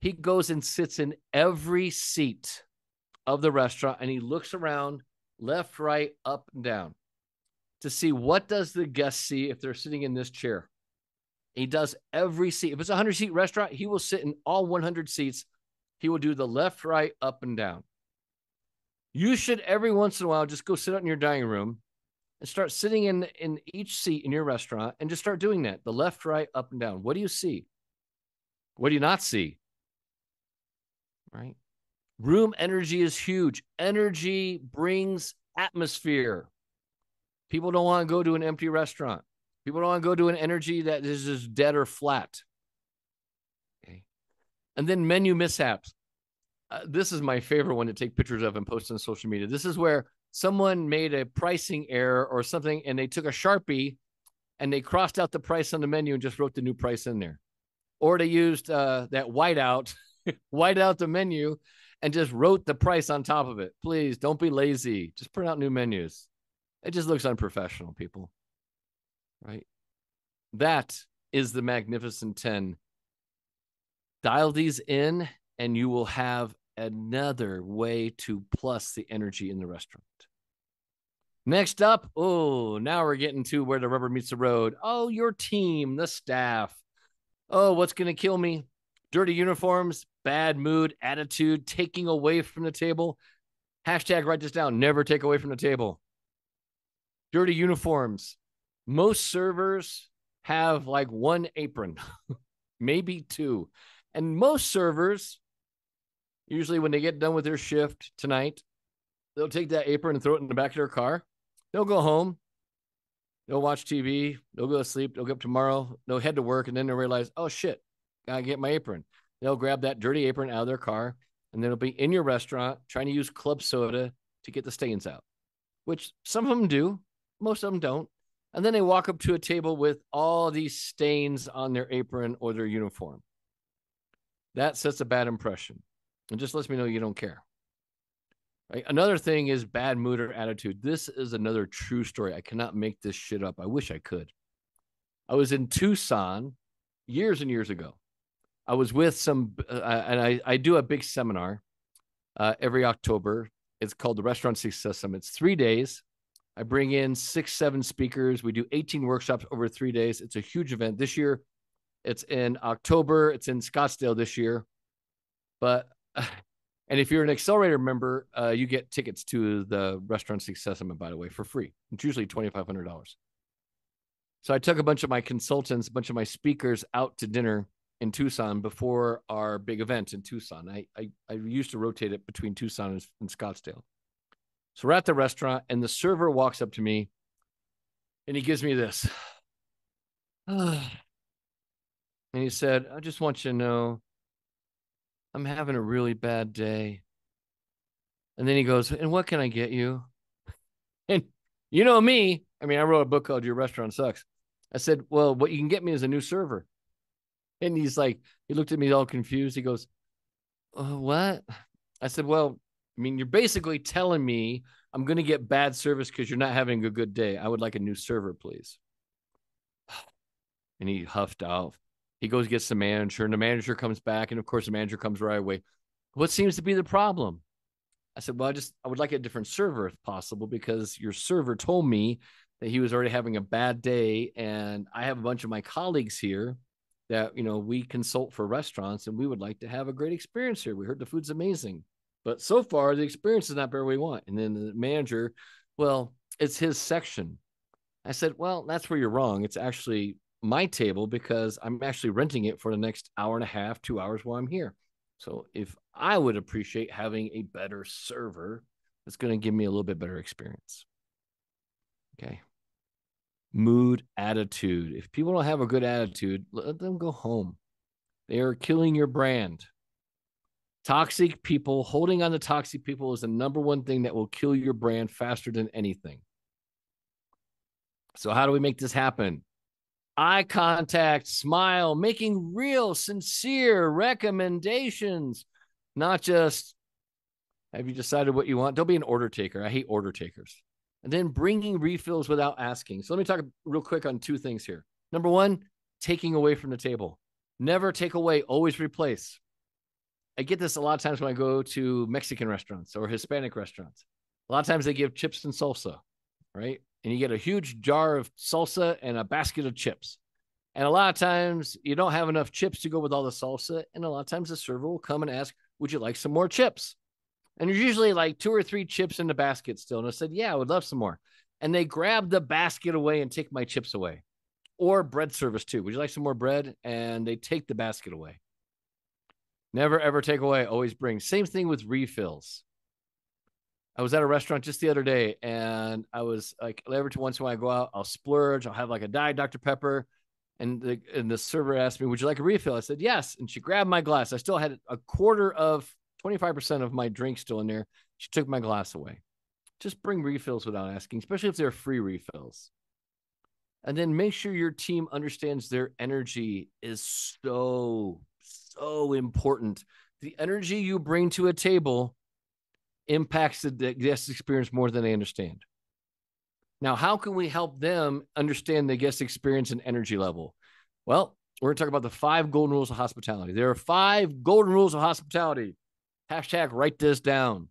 he goes and sits in every seat of the restaurant and he looks around left, right, up, and down to see what does the guest see if they're sitting in this chair. He does every seat. If it's a 100-seat restaurant, he will sit in all 100 seats. He will do the left, right, up, and down. You should every once in a while just go sit out in your dining room and start sitting in each seat in your restaurant and just start doing that. The left, right, up, and down. What do you see? What do you not see? Right? Room energy is huge. Energy brings atmosphere. People don't want to go to an empty restaurant. People don't want to go to an energy that is just dead or flat. Okay. And then menu mishaps. This is my favorite one to take pictures of and post on social media. This is where someone made a pricing error or something and they took a Sharpie and they crossed out the price on the menu and just wrote the new price in there. Or they used that whiteout, white out the menu and just wrote the price on top of it. Please don't be lazy. Just print out new menus. It just looks unprofessional, people. Right? That is the Magnificent 10. Dial these in and you will have another way to plus the energy in the restaurant. Next up, now we're getting to where the rubber meets the road. Oh, your team, the staff. Oh, what's going to kill me? Dirty uniforms, bad mood, attitude, taking away from the table. Hashtag write this down. Never take away from the table. Dirty uniforms. Most servers have like one apron, maybe two. And most servers, usually when they get done with their shift tonight, they'll take that apron and throw it in the back of their car. They'll go home. They'll watch TV. They'll go to sleep. They'll get up tomorrow. They'll head to work. And then they'll realize, oh, shit, gotta get my apron. They'll grab that dirty apron out of their car. And then it'll be in your restaurant trying to use club soda to get the stains out, which some of them do. Most of them don't. And then they walk up to a table with all these stains on their apron or their uniform. That sets a bad impression. And just lets me know you don't care. Right? Another thing is bad mood or attitude. This is another true story. I cannot make this shit up. I wish I could. I was in Tucson years and years ago. I was with some, and I do a big seminar every October. It's called the Restaurant Success Summit. It's 3 days. I bring in 6, 7 speakers. We do 18 workshops over 3 days. It's a huge event. This year, it's in October. It's in Scottsdale this year. But and if you're an Accelerator member, you get tickets to the Restaurant Success Summit, by the way, for free. It's usually $2,500. So I took a bunch of my consultants, a bunch of my speakers out to dinner in Tucson before our big event in Tucson. I used to rotate it between Tucson and Scottsdale. So we're at the restaurant, and the server walks up to me, and he gives me this. And he said, I just want you to know I'm having a really bad day. And then he goes, and what can I get you? And you know me. I mean, I wrote a book called Your Restaurant Sucks. I said, well, what you can get me is a new server. And he's like, he looked at me all confused. He goes, what? I said, well, I mean, you're basically telling me I'm going to get bad service because you're not having a good day. I would like a new server, please. And he huffed out. He goes, gets the manager, and the manager comes back. And of course, the manager comes right away. What seems to be the problem? I said, well, I would like a different server if possible, because your server told me that he was already having a bad day. And I have a bunch of my colleagues here that, we consult for restaurants, and we would like to have a great experience here. We heard the food's amazing, but so far the experience is not where we want. And then the manager, well, it's his section. I said, well, that's where you're wrong. It's actually my table because I'm actually renting it for the next hour and a half, 2 hours while I'm here. So if I would appreciate having a better server, that's going to give me a little bit better experience. Okay. Mood, attitude. If people don't have a good attitude, let them go home. They are killing your brand. Toxic people, holding on to toxic people is the number one thing that will kill your brand faster than anything. So how do we make this happen? Eye contact, smile, making real, sincere recommendations, not just, have you decided what you want? Don't be an order taker. I hate order takers. And then bringing refills without asking. So let me talk real quick on two things here. Number one, taking away from the table. Never take away, always replace. I get this a lot of times when I go to Mexican restaurants or Hispanic restaurants. A lot of times they give chips and salsa, right? And you get a huge jar of salsa and a basket of chips. And a lot of times you don't have enough chips to go with all the salsa. And a lot of times the server will come and ask, would you like some more chips? And there's usually like 2 or 3 chips in the basket still. And I said, yeah, I would love some more. And they grab the basket away and take my chips away. Or bread service too. Would you like some more bread? And they take the basket away. Never, ever take away. Always bring. Same thing with refills. I was at a restaurant just the other day, and I was like, every once in a while I go out, I'll splurge. I'll have like a Diet Dr. Pepper. And the server asked me, would you like a refill? I said, yes. And she grabbed my glass. I still had a quarter of 25% of my drink still in there. She took my glass away. Just bring refills without asking, especially if they're free refills. And then make sure your team understands their energy is so, so important. The energy you bring to a table impacts the guest experience more than they understand. Now, how can we help them understand the guest experience and energy level? Well, we're going to talk about the 5 golden rules of hospitality. There are 5 golden rules of hospitality. Hashtag write this down.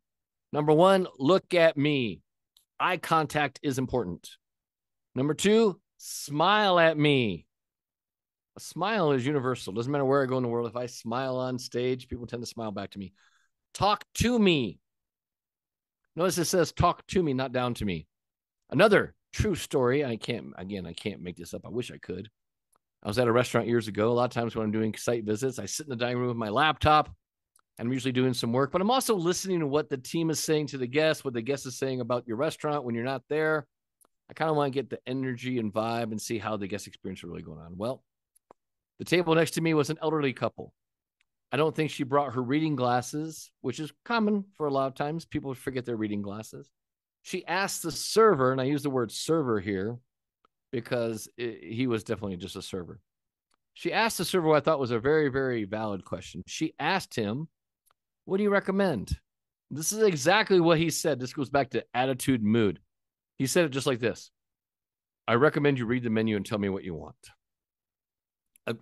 Number 1, look at me. Eye contact is important. Number 2, smile at me. A smile is universal. Doesn't matter where I go in the world. If I smile on stage, people tend to smile back to me. Talk to me. Notice it says talk to me, not down to me. Another true story. I can't make this up. I wish I could. I was at a restaurant years ago. A lot of times when I'm doing site visits, I sit in the dining room with my laptop. I'm usually doing some work, but I'm also listening to what the team is saying to the guests, what the guest is saying about your restaurant when you're not there. I kind of want to get the energy and vibe and see how the guest experience is really going on. Well, the table next to me was an elderly couple. I don't think she brought her reading glasses, which is common for a lot of times. People forget their reading glasses. She asked the server, and I use the word server here because he was definitely just a server. She asked the server what I thought was a very, very valid question. She asked him, what do you recommend? This is exactly what he said. This goes back to attitude and mood. He said it just like this. I recommend you read the menu and tell me what you want. I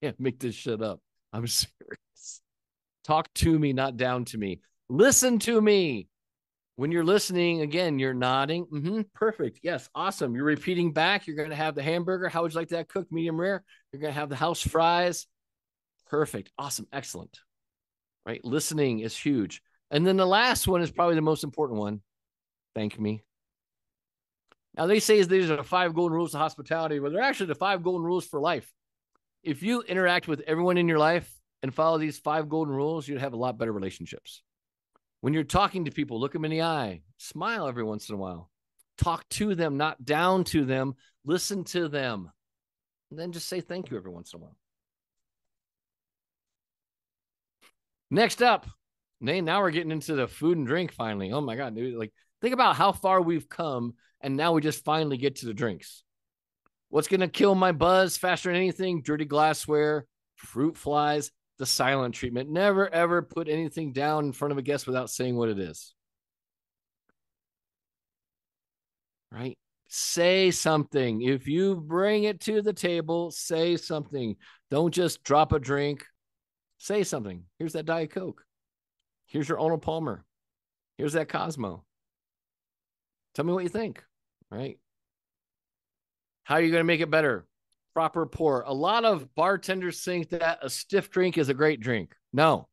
can't make this shit up. I'm serious. Talk to me, not down to me. Listen to me. When you're listening, again, you're nodding. Mm-hmm, perfect. Yes, awesome. You're repeating back. You're going to have the hamburger. How would you like that cooked? Medium rare. You're going to have the house fries. Perfect. Awesome. Excellent. Right? Listening is huge. And then the last one is probably the most important one. Thank me. Now, they say these are the 5 golden rules of hospitality, but they're actually the 5 golden rules for life. If you interact with everyone in your life and follow these 5 golden rules, you'd have a lot better relationships. When you're talking to people, look them in the eye, smile every once in a while, talk to them, not down to them, listen to them, and then just say thank you every once in a while. Next up, now we're getting into the food and drink finally. Oh my God, dude. Like, think about how far we've come, and now we just finally get to the drinks. What's going to kill my buzz faster than anything? Dirty glassware, fruit flies, the silent treatment. Never, ever put anything down in front of a guest without saying what it is. Right? Say something. If you bring it to the table, say something. Don't just drop a drink. Say something. Here's that Diet Coke. Here's your Arnold Palmer. Here's that Cosmo. Tell me what you think, right? How are you going to make it better? Proper pour. A lot of bartenders think that a stiff drink is a great drink. No.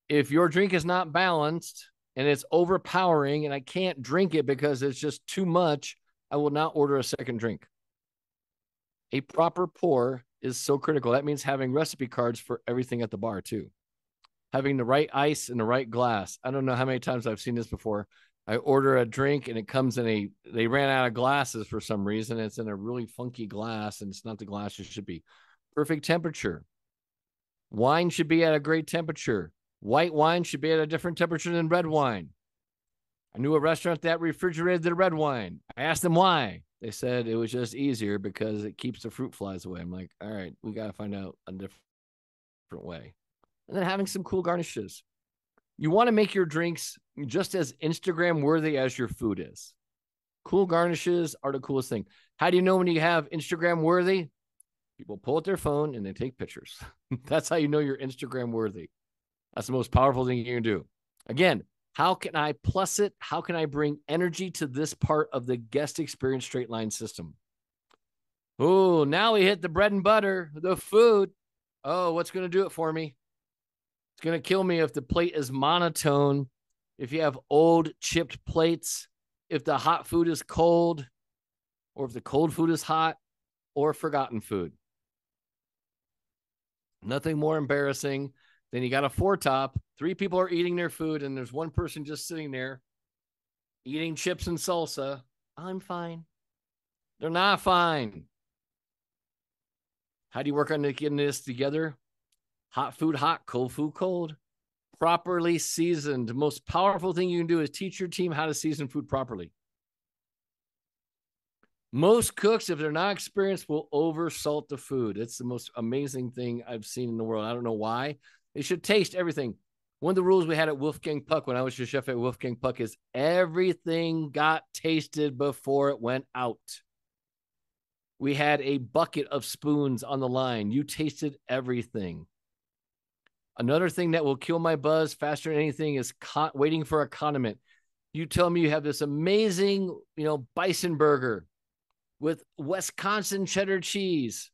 If your drink is not balanced and it's overpowering and I can't drink it because it's just too much, I will not order a second drink. A proper pour is so critical. That means having recipe cards for everything at the bar too. Having the right ice in the right glass. I don't know how many times I've seen this before. I order a drink and it comes in they ran out of glasses for some reason. It's in a really funky glass and it's not the glass it should be. Perfect temperature. Wine should be at a great temperature. White wine should be at a different temperature than red wine. I knew a restaurant that refrigerated their red wine. I asked them why. They said it was just easier because it keeps the fruit flies away. I'm like, all right, we got to find out a different way. And then having some cool garnishes. You want to make your drinks just as Instagram worthy as your food is. Cool garnishes are the coolest thing. How do you know when you have Instagram worthy? People pull out their phone and they take pictures. That's how you know you're Instagram worthy. That's the most powerful thing you can do. Again, how can I plus it? How can I bring energy to this part of the guest experience straight line system? Oh, now we hit the bread and butter, the food. Oh, what's going to do it for me? It's going to kill me if the plate is monotone, if you have old chipped plates, if the hot food is cold, or if the cold food is hot, or forgotten food. Nothing more embarrassing than you got a four top, 3 people are eating their food, and there's one person just sitting there eating chips and salsa. I'm fine. They're not fine. How do you work on getting this together? Hot food hot, cold food cold. Properly seasoned. The most powerful thing you can do is teach your team how to season food properly. Most cooks, if they're not experienced, will oversalt the food. It's the most amazing thing I've seen in the world. I don't know why. They should taste everything. One of the rules we had at Wolfgang Puck when I was your chef at Wolfgang Puck is everything got tasted before it went out. We had a bucket of spoons on the line. You tasted everything. Another thing that will kill my buzz faster than anything is waiting for a condiment. You tell me you have this amazing, bison burger with Wisconsin cheddar cheese,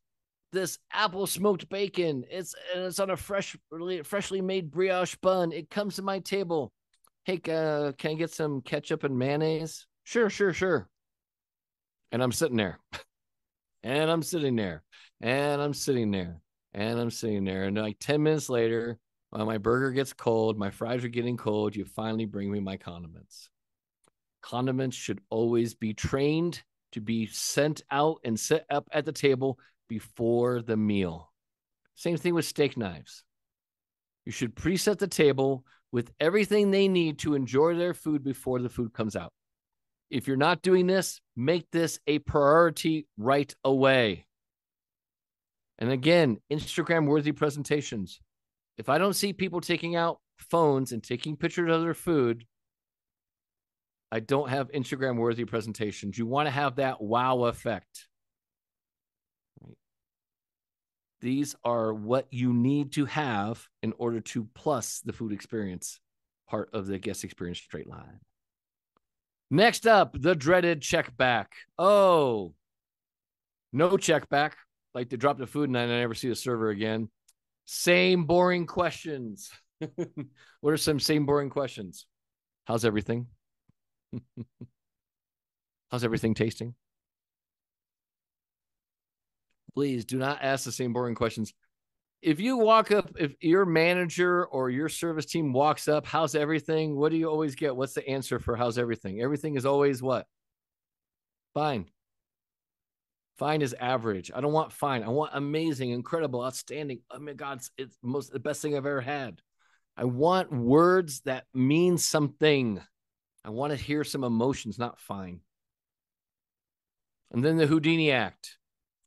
this apple smoked bacon. It's on a freshly made brioche bun. It comes to my table. Hey, can I get some ketchup and mayonnaise? Sure. And I'm sitting there. And I'm sitting there. And I'm sitting there. And I'm sitting there. And like 10 minutes later, while my burger gets cold, my fries are getting cold, you finally bring me my condiments. Condiments should always be trained to be sent out and set up at the table before the meal. Same thing with steak knives. You should preset the table with everything they need to enjoy their food before the food comes out. If you're not doing this, make this a priority right away. And again, Instagram-worthy presentations. If I don't see people taking out phones and taking pictures of their food, I don't have Instagram-worthy presentations. You want to have that wow effect. These are what you need to have in order to plus the food experience part of the guest experience straight line. Next up, the dreaded check back. Oh, no check back. Like to drop the food and I never see the server again. Same boring questions. What are some same boring questions? How's everything? How's everything tasting? Please do not ask the same boring questions. If you walk up, if your manager or your service team walks up, how's everything? What do you always get? What's the answer for how's everything? Everything is always what? Fine. Fine is average. I don't want fine. I want amazing, incredible, outstanding. Oh my God, it's the best thing I've ever had. I want words that mean something. I want to hear some emotions, not fine. And then the Houdini Act.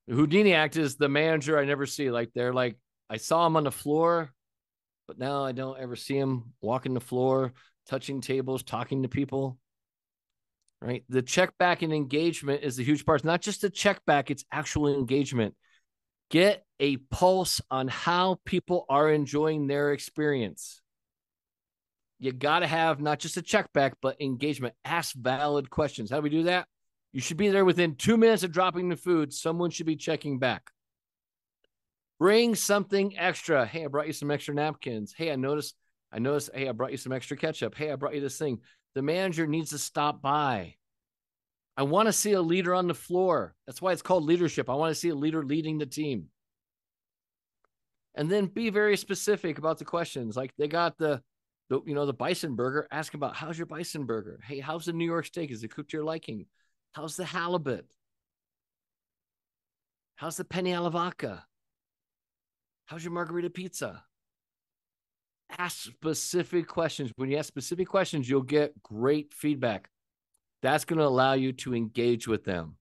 The Houdini Act is the manager I never see. Like they're like, I saw him on the floor, but now I don't ever see him walking the floor, touching tables, talking to people. Right? The check back and engagement is a huge part. It's not just a check back, it's actual engagement. Get a pulse on how people are enjoying their experience. You got to have not just a check back, but engagement. Ask valid questions. How do we do that? You should be there within 2 minutes of dropping the food. Someone should be checking back. Bring something extra. Hey, I brought you some extra napkins. Hey, I noticed, hey, I brought you some extra ketchup. Hey, I brought you this thing. The manager needs to stop by. I want to see a leader on the floor. That's why it's called leadership. I want to see a leader leading the team. And then be very specific about the questions. Like they got the bison burger. Ask about, how's your bison burger? Hey, how's the New York steak? Is it cooked to your liking? How's the halibut? How's the penne alla vodka? How's your margarita pizza? Ask specific questions. When you ask specific questions, you'll get great feedback. That's going to allow you to engage with them.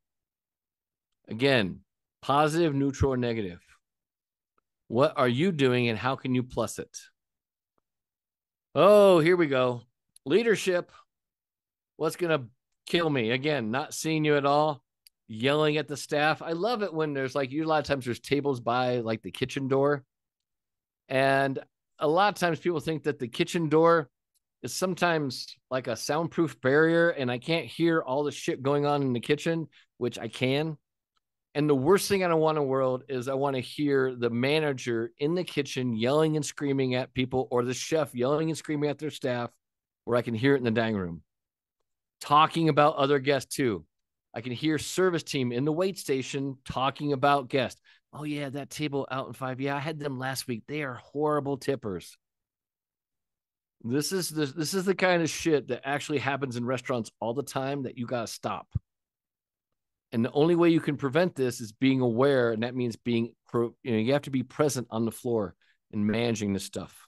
Again, positive, neutral, or negative. What are you doing and how can you plus it? Oh, here we go. Leadership. What's going to kill me? Again, not seeing you at all, yelling at the staff. I love it when there's like, a lot of times there's tables by like the kitchen door. And a lot of times people think that the kitchen door is sometimes like a soundproof barrier and I can't hear all the shit going on in the kitchen, which I can. And the worst thing I don't want in the world is I want to hear the manager in the kitchen yelling and screaming at people, or the chef yelling and screaming at their staff, where I can hear it in the dining room. Talking about other guests too. I can hear service team in the wait station talking about guests. Oh yeah, that table out in 5. Yeah, I had them last week. They are horrible tippers. This is the kind of shit that actually happens in restaurants all the time that you got to stop. And the only way you can prevent this is being aware, and that means being, you have to be present on the floor and managing this stuff.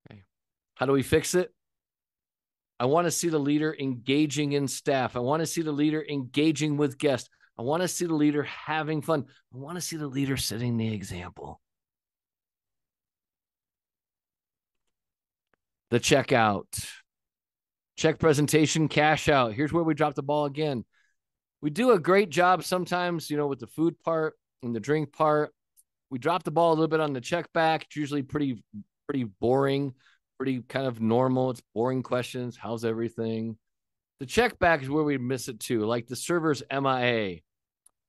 Okay. How do we fix it? I want to see the leader engaging in staff. I want to see the leader engaging with guests. I want to see the leader having fun. I want to see the leader setting the example. The checkout. Check presentation, cash out. Here's where we drop the ball again. We do a great job sometimes, with the food part and the drink part. We drop the ball a little bit on the check back. It's usually pretty boring, pretty kind of normal. It's boring questions. How's everything? The check back is where we miss it too. Like the server's MIA.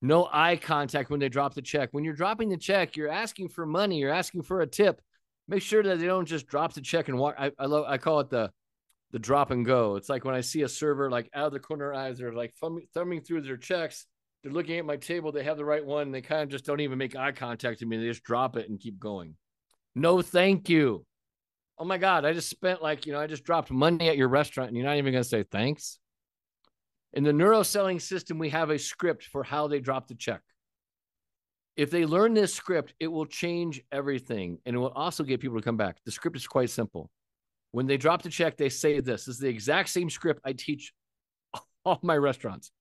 No eye contact when they drop the check. When you're dropping the check, you're asking for money. You're asking for a tip. Make sure that they don't just drop the check and walk. I call it the drop and go. It's like when I see a server like out of the corner of their eyes, they're like thumbing through their checks. They're looking at my table. They have the right one. And they kind of just don't even make eye contact with me. They just drop it and keep going. No, thank you. Oh my God. I just spent I just dropped money at your restaurant and you're not even going to say thanks. In the neuroselling system, we have a script for how they drop the check. If they learn this script, it will change everything. And it will also get people to come back. The script is quite simple. When they drop the check, they say this. This is the exact same script I teach all my restaurants.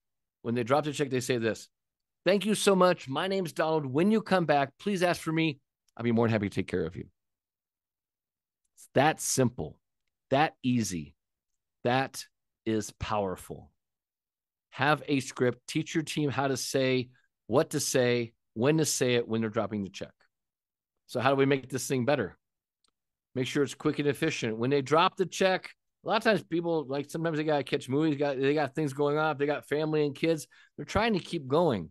When they drop the check, they say this. Thank you so much. My name's Donald. When you come back, please ask for me. I'll be more than happy to take care of you. It's that simple, that easy. That is powerful. Have a script. Teach your team how to say, what to say, when to say it when they're dropping the check. So how do we make this thing better? Make sure it's quick and efficient. When they drop the check, a lot of times people, sometimes they got to catch movies, they got things going on. If they got family and kids, they're trying to keep going.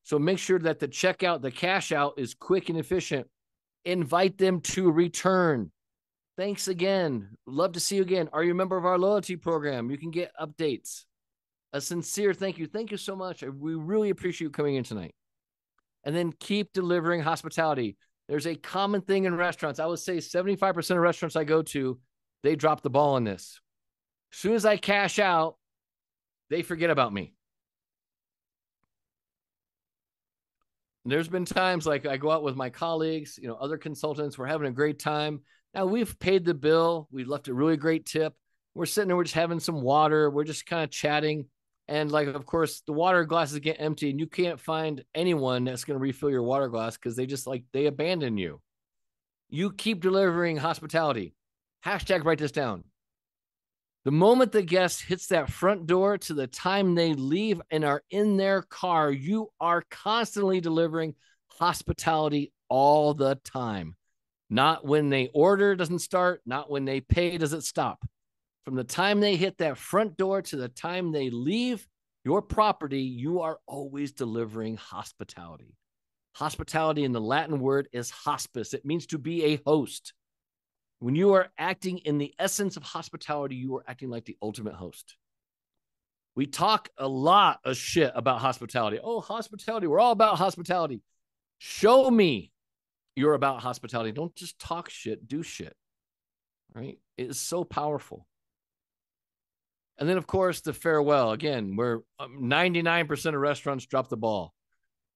So make sure that the checkout, the cash out is quick and efficient. Invite them to return. Thanks again. Love to see you again. Are you a member of our loyalty program? You can get updates. A sincere thank you. Thank you so much. We really appreciate you coming in tonight. And then keep delivering hospitality. There's a common thing in restaurants. I would say 75% of restaurants I go to, they drop the ball on this. As soon as I cash out, they forget about me. There's been times like I go out with my colleagues, other consultants, we're having a great time. Now we've paid the bill. We left a really great tip. We're sitting there, we're just having some water. We're just kind of chatting. And like, of course, the water glasses get empty and you can't find anyone that's going to refill your water glass because they abandon you. You keep delivering hospitality. Hashtag write this down. The moment the guest hits that front door to the time they leave and are in their car, you are constantly delivering hospitality all the time. Not when they order doesn't start, not when they pay does it stop. From the time they hit that front door to the time they leave your property, you are always delivering hospitality. Hospitality in the Latin word is hospice. It means to be a host. When you are acting in the essence of hospitality, you are acting like the ultimate host. We talk a lot of shit about hospitality. Oh, hospitality. We're all about hospitality. Show me you're about hospitality. Don't just talk shit, do shit. Right? It is so powerful. And then, of course, the farewell. Again, where 99% of restaurants drop the ball.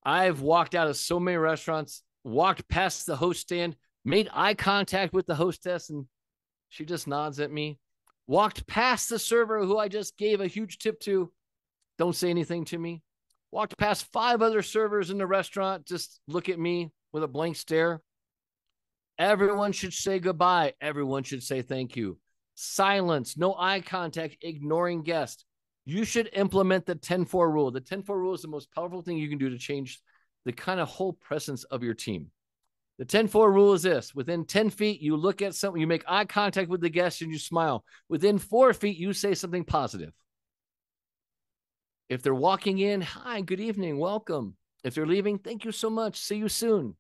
I've walked out of so many restaurants, walked past the host stand, made eye contact with the hostess, and she just nods at me. Walked past the server who I just gave a huge tip to. Don't say anything to me. Walked past 5 other servers in the restaurant, just look at me with a blank stare. Everyone should say goodbye. Everyone should say thank you. Silence, no eye contact, ignoring guests. You should implement the 10-4 rule. The 10-4 rule is the most powerful thing you can do to change the kind of whole presence of your team. The 10-4 rule is this. Within 10 feet, you look at something, you make eye contact with the guest and you smile. Within 4 feet, you say something positive. If they're walking in, hi, good evening, welcome. If they're leaving, thank you so much. See you soon.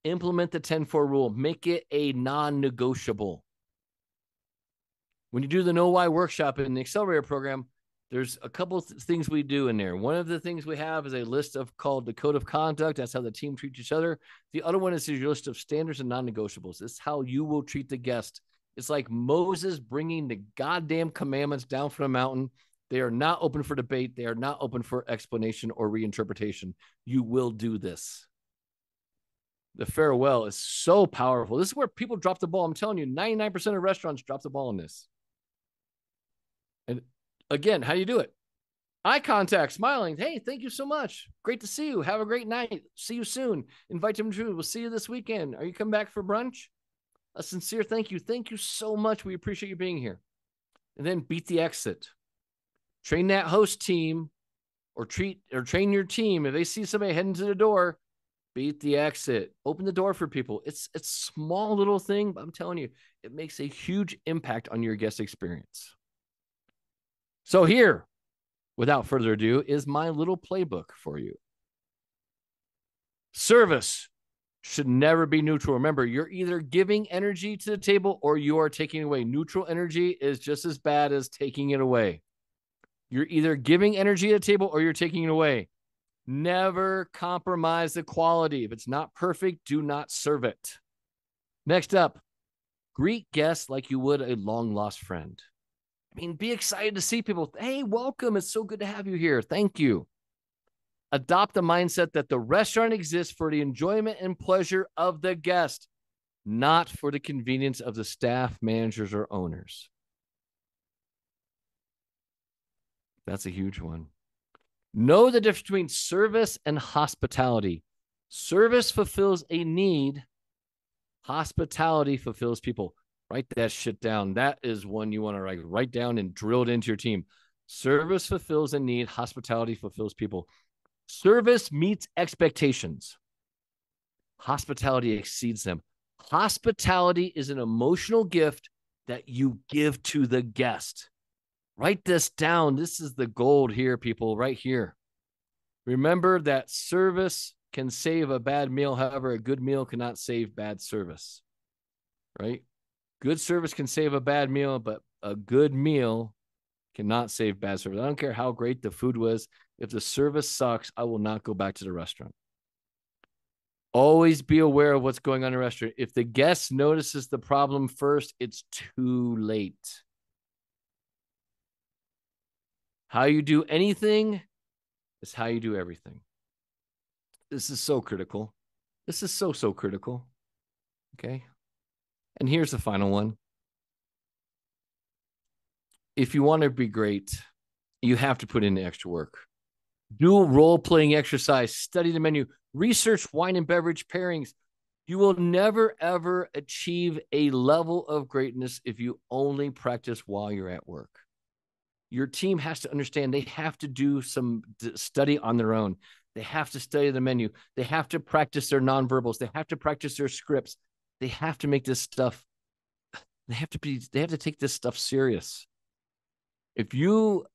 Implement the 10-4 rule. Make it a non-negotiable. When you do the Know Why workshop in the Accelerator program, there's a couple of things we do in there. One of the things we have is a list called the Code of Conduct. That's how the team treats each other. The other one is your list of standards and non-negotiables. It's how you will treat the guest. It's like Moses bringing the goddamn commandments down from the mountain. They are not open for debate. They are not open for explanation or reinterpretation. You will do this. The farewell is so powerful. This is where people drop the ball. I'm telling you, 99% of restaurants drop the ball in this. And again, how do you do it? Eye contact, smiling. Hey, thank you so much. Great to see you. Have a great night. See you soon. Invite them to. We'll see you this weekend. Are you coming back for brunch? A sincere thank you. Thank you so much. We appreciate you being here. And then beat the exit. Train that host team or train your team. If they see somebody heading to the door, beat the exit. Open the door for people. It's a small little thing, but I'm telling you, it makes a huge impact on your guest experience. So here, without further ado, is my little playbook for you. Service should never be neutral. Remember, you're either giving energy to the table or you are taking away. Neutral energy is just as bad as taking it away. You're either giving energy at the table or you're taking it away. Never compromise the quality. If it's not perfect, do not serve it. Next up, greet guests like you would a long-lost friend. I mean, be excited to see people. Hey, welcome. It's so good to have you here. Thank you. Adopt the mindset that the restaurant exists for the enjoyment and pleasure of the guest, not for the convenience of the staff, managers, or owners. That's a huge one. Know the difference between service and hospitality. Service fulfills a need. Hospitality fulfills people. Write that shit down. That is one you want to write down and drill it into your team. Service fulfills a need. Hospitality fulfills people. Service meets expectations. Hospitality exceeds them. Hospitality is an emotional gift that you give to the guest. Write this down. This is the gold here, people, right here. Remember that service can save a bad meal. However, a good meal cannot save bad service, right? Good service can save a bad meal, but a good meal cannot save bad service. I don't care how great the food was. If the service sucks, I will not go back to the restaurant. Always be aware of what's going on in the restaurant. If the guest notices the problem first, it's too late. How you do anything is how you do everything. This is so critical. This is so, so critical. Okay. And here's the final one. If you want to be great, you have to put in the extra work. Do role-playing exercise, study the menu, research wine and beverage pairings. You will never, ever achieve a level of greatness if you only practice while you're at work. Your team has to understand they have to do some study on their own. They have to study the menu. They have to practice their nonverbals. They have to practice their scripts. They have to make this stuff, they have to take this stuff serious. If you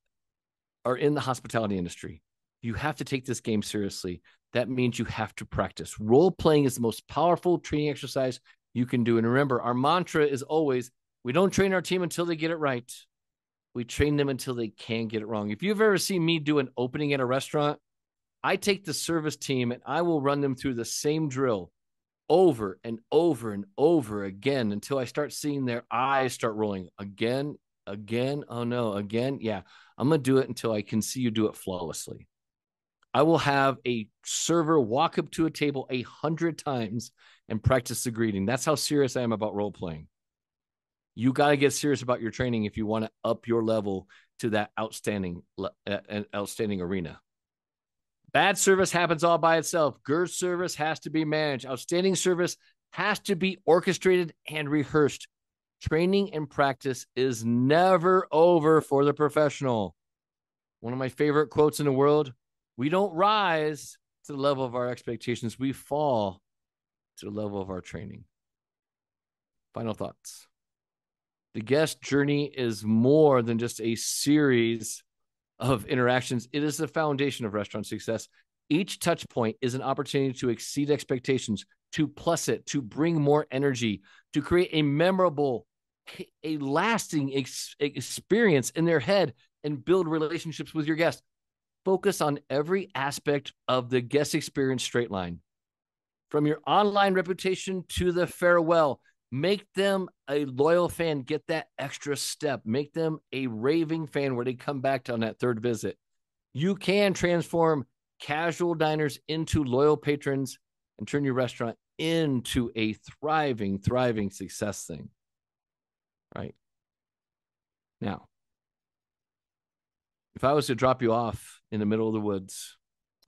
are in the hospitality industry, you have to take this game seriously. That means you have to practice. Role playing is the most powerful training exercise you can do. And remember, our mantra is always, we don't train our team until they get it right. We train them until they can get it wrong. If you've ever seen me do an opening at a restaurant, I take the service team and I will run them through the same drill over and over and over again until I start seeing their eyes start rolling again. Oh no, again. Yeah, I'm going to do it until I can see you do it flawlessly. I will have a server walk up to a table 100 times and practice the greeting. That's how serious I am about role playing. You got to get serious about your training if you want to up your level to that outstanding arena. Bad service happens all by itself. Good service has to be managed. Outstanding service has to be orchestrated and rehearsed. Training and practice is never over for the professional. One of my favorite quotes in the world: we don't rise to the level of our expectations. We fall to the level of our training. Final thoughts. The guest journey is more than just a series of interactions. It is the foundation of restaurant success. Each touch point is an opportunity to exceed expectations, to plus it, to bring more energy, to create a memorable, a lasting experience in their head and build relationships with your guests. Focus on every aspect of the guest experience straight line. From your online reputation to the farewell, make them a loyal fan. Get that extra step. Make them a raving fan where they come back on that third visit. You can transform casual diners into loyal patrons and turn your restaurant into a thriving success thing. Right. Now, if I was to drop you off in the middle of the woods,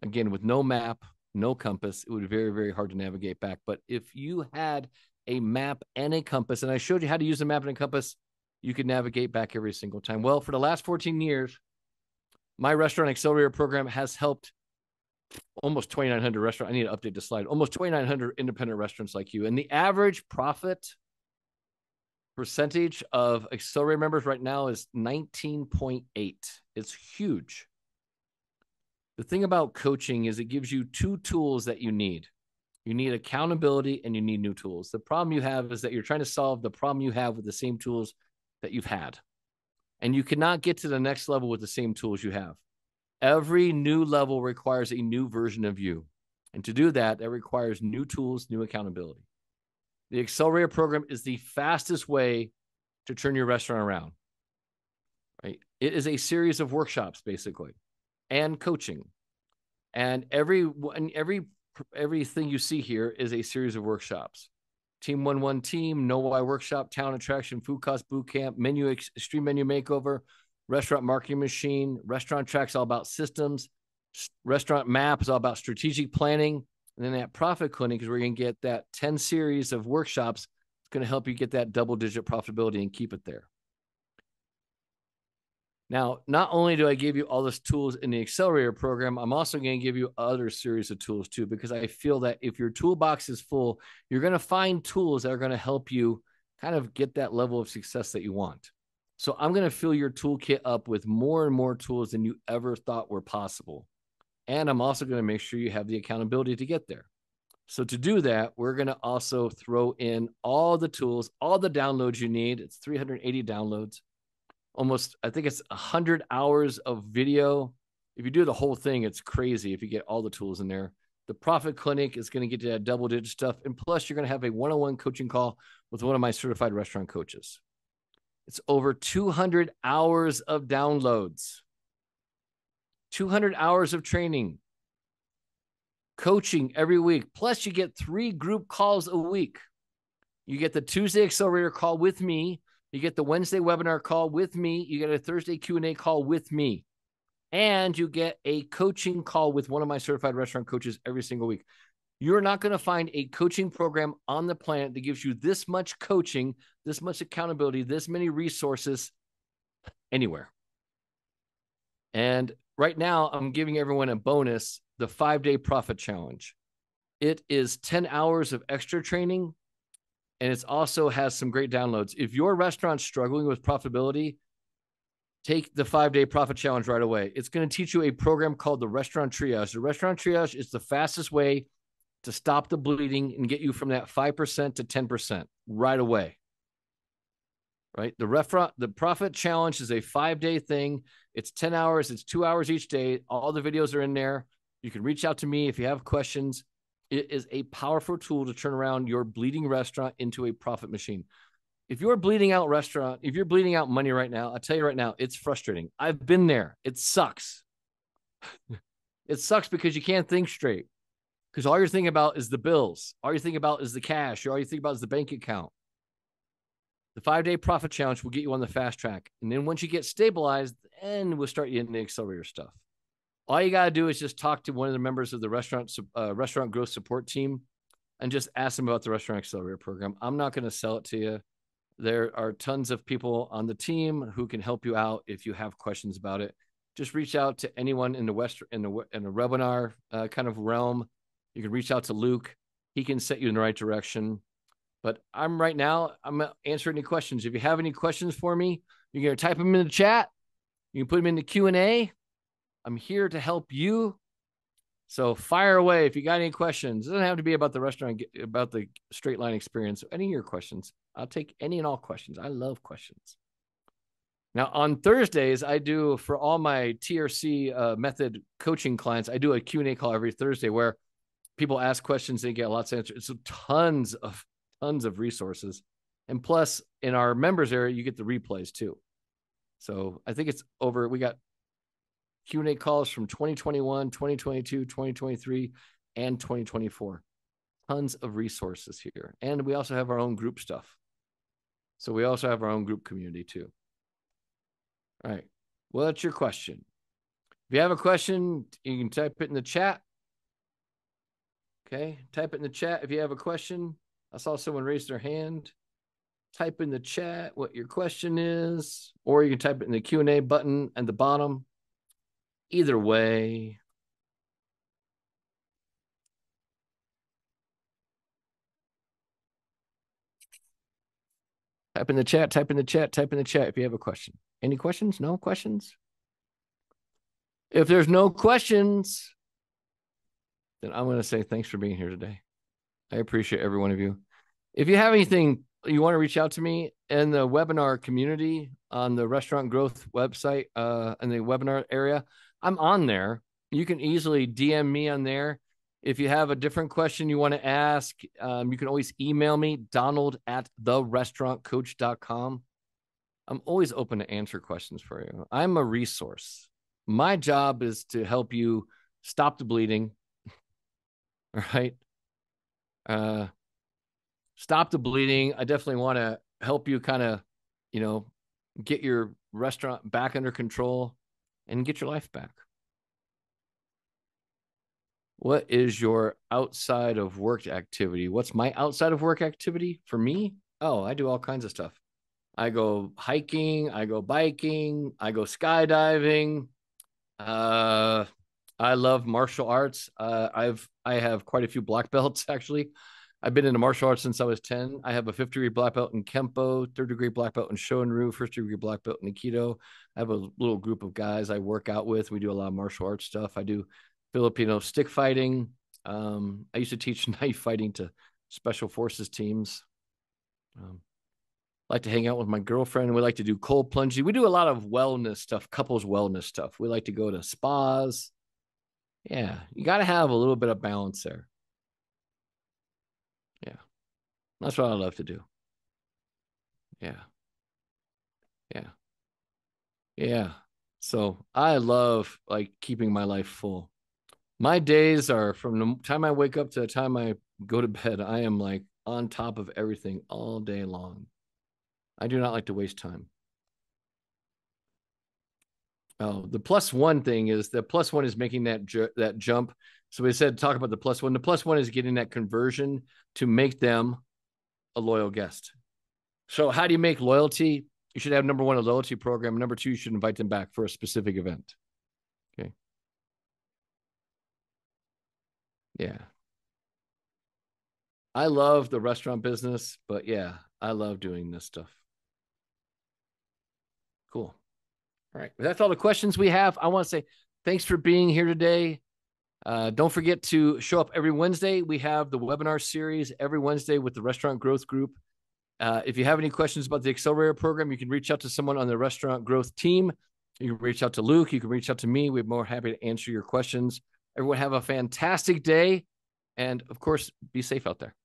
again, with no map, no compass, it would be very, very hard to navigate back. But if you had a map and a compass, and I showed you how to use a map and a compass, you could navigate back every single time. Well, for the last 14 years, my restaurant accelerator program has helped almost 2,900 restaurants. I need to update the slide. Almost 2,900 independent restaurants like you. And the average profit percentage of accelerator members right now is 19.8. It's huge. The thing about coaching is it gives you two tools that you need. You need accountability and you need new tools. The problem you have is that you're trying to solve the problem you have with the same tools that you've had. And you cannot get to the next level with the same tools you have. Every new level requires a new version of you. And to do that, that requires new tools, new accountability. The Accelerator program is the fastest way to turn your restaurant around. Right? It is a series of workshops, basically, and coaching. And everything you see here is a series of workshops. Team 1-1 team, Know Why workshop, talent attraction, food cost boot camp, extreme menu makeover, restaurant marketing machine, restaurant tracks all about systems, restaurant map is all about strategic planning. And then that profit clinic is where you're going to get that 10 series of workshops. It's going to help you get that double-digit profitability and keep it there. Now, not only do I give you all these tools in the Accelerator program, I'm also going to give you other series of tools too, because I feel that if your toolbox is full, you're going to find tools that are going to help you kind of get that level of success that you want. So I'm going to fill your toolkit up with more and more tools than you ever thought were possible. And I'm also going to make sure you have the accountability to get there. So to do that, we're going to also throw in all the tools, all the downloads you need. It's 380 downloads. Almost, I think it's 100 hours of video. If you do the whole thing, it's crazy if you get all the tools in there. The Profit Clinic is going to get you that double-digit stuff. And plus, you're going to have a one-on-one coaching call with one of my certified restaurant coaches. It's over 200 hours of downloads. 200 hours of training. coaching every week. Plus, you get 3 group calls a week. You get the Tuesday accelerator call with me. You get the Wednesday webinar call with me. You get a Thursday Q&A call with me. And you get a coaching call with one of my certified restaurant coaches every single week. You're not going to find a coaching program on the planet that gives you this much coaching, this much accountability, this many resources anywhere. And right now, I'm giving everyone a bonus, the 5-day profit challenge. It is 10 hours of extra training, and it also has some great downloads. If your restaurant's struggling with profitability, take the 5-day profit challenge right away. It's going to teach you a program called the Restaurant Triage. The Restaurant Triage is the fastest way to stop the bleeding and get you from that 5% to 10% right away. Right? The profit challenge is a 5-day thing. It's 10 hours. It's 2 hours each day. All the videos are in there. You can reach out to me if you have questions. It is a powerful tool to turn around your bleeding restaurant into a profit machine. If you're bleeding out restaurant, if you're bleeding out money right now, I'll tell you right now, it's frustrating. I've been there. It sucks. It sucks because you can't think straight. Because all you're thinking about is the bills. All you're thinking about is the cash. All you think about is the bank account. The 5-day profit challenge will get you on the fast track. And then once you get stabilized, then we'll start you in the accelerator stuff. All you got to do is just talk to one of the members of the restaurant growth support team and just ask them about the restaurant accelerator program. I'm not going to sell it to you. There are tons of people on the team who can help you out if you have questions about it. Just reach out to anyone in the webinar kind of realm. You can reach out to Luke. He can set you in the right direction. But I'm answering any questions. If you have any questions for me, you're going to type them in the chat. You can put them in the Q&A. I'm here to help you. So fire away if you got any questions. It doesn't have to be about the restaurant, about the straight line experience. Any of your questions. I'll take any and all questions. I love questions. Now, on Thursdays, I do, for all my TRC method coaching clients, I do a Q&A call every Thursday where people ask questions. They get lots of answers. It's tons of resources. And plus, in our members area, you get the replays too. So I think it's over. We got Q&A calls from 2021, 2022, 2023, and 2024. Tons of resources here. And we also have our own group stuff. So we also have our own group community too. All right. What's your question? If you have a question, you can type it in the chat. Okay. Type it in the chat if you have a question. I saw someone raise their hand. Type in the chat what your question is, or you can type it in the Q&A button at the bottom. Either way. Type in the chat, type in the chat, type in the chat if you have a question. Any questions? No questions? If there's no questions, then I'm going to say thanks for being here today. I appreciate every one of you. If you have anything you want to reach out to me in the webinar community on the Restaurant Growth website, in the webinar area, I'm on there. You can easily DM me on there. If you have a different question you want to ask, you can always email me, donald@therestaurantcoach.com. I'm always open to answer questions for you. I'm a resource. My job is to help you stop the bleeding, right? Stop the bleeding. I definitely want to help you kind of, get your restaurant back under control and get your life back. What is your outside of work activity? What's my outside of work activity for me? Oh, I do all kinds of stuff. I go hiking, I go biking, I go skydiving. I love martial arts. I have quite a few black belts actually. I've been into martial arts since I was 10. I have a 5th degree black belt in Kempo, 3rd degree black belt in Shorin-ryu, 1st degree black belt in Aikido. I have a little group of guys I work out with. We do a lot of martial arts stuff. I do Filipino stick fighting. I used to teach knife fighting to special forces teams. Like to hang out with my girlfriend. We like to do cold plunging. We do a lot of wellness stuff, couples wellness stuff. We like to go to spas. Yeah, you got to have a little bit of balance there. Yeah, that's what I love to do. Yeah. Yeah. Yeah. So I love like keeping my life full. My days are from the time I wake up to the time I go to bed. I am like on top of everything all day long. I do not like to waste time. Oh, the plus one thing is the plus one is making that jump. So we said talk about the plus one. The plus one is getting that conversion to make them a loyal guest. So how do you make loyalty? You should have number one, a loyalty program. Number two, you should invite them back for a specific event. Okay. Yeah. I love the restaurant business, but yeah, I love doing this stuff. Cool. All right. That's all the questions we have. I want to say thanks for being here today. Don't forget to show up every Wednesday. We have the webinar series every Wednesday with the Restaurant Growth Group. If you have any questions about the Accelerator program, you can reach out to someone on the Restaurant Growth team. You can reach out to Luke. You can reach out to me. We're more happy to answer your questions. Everyone have a fantastic day. And of course, be safe out there.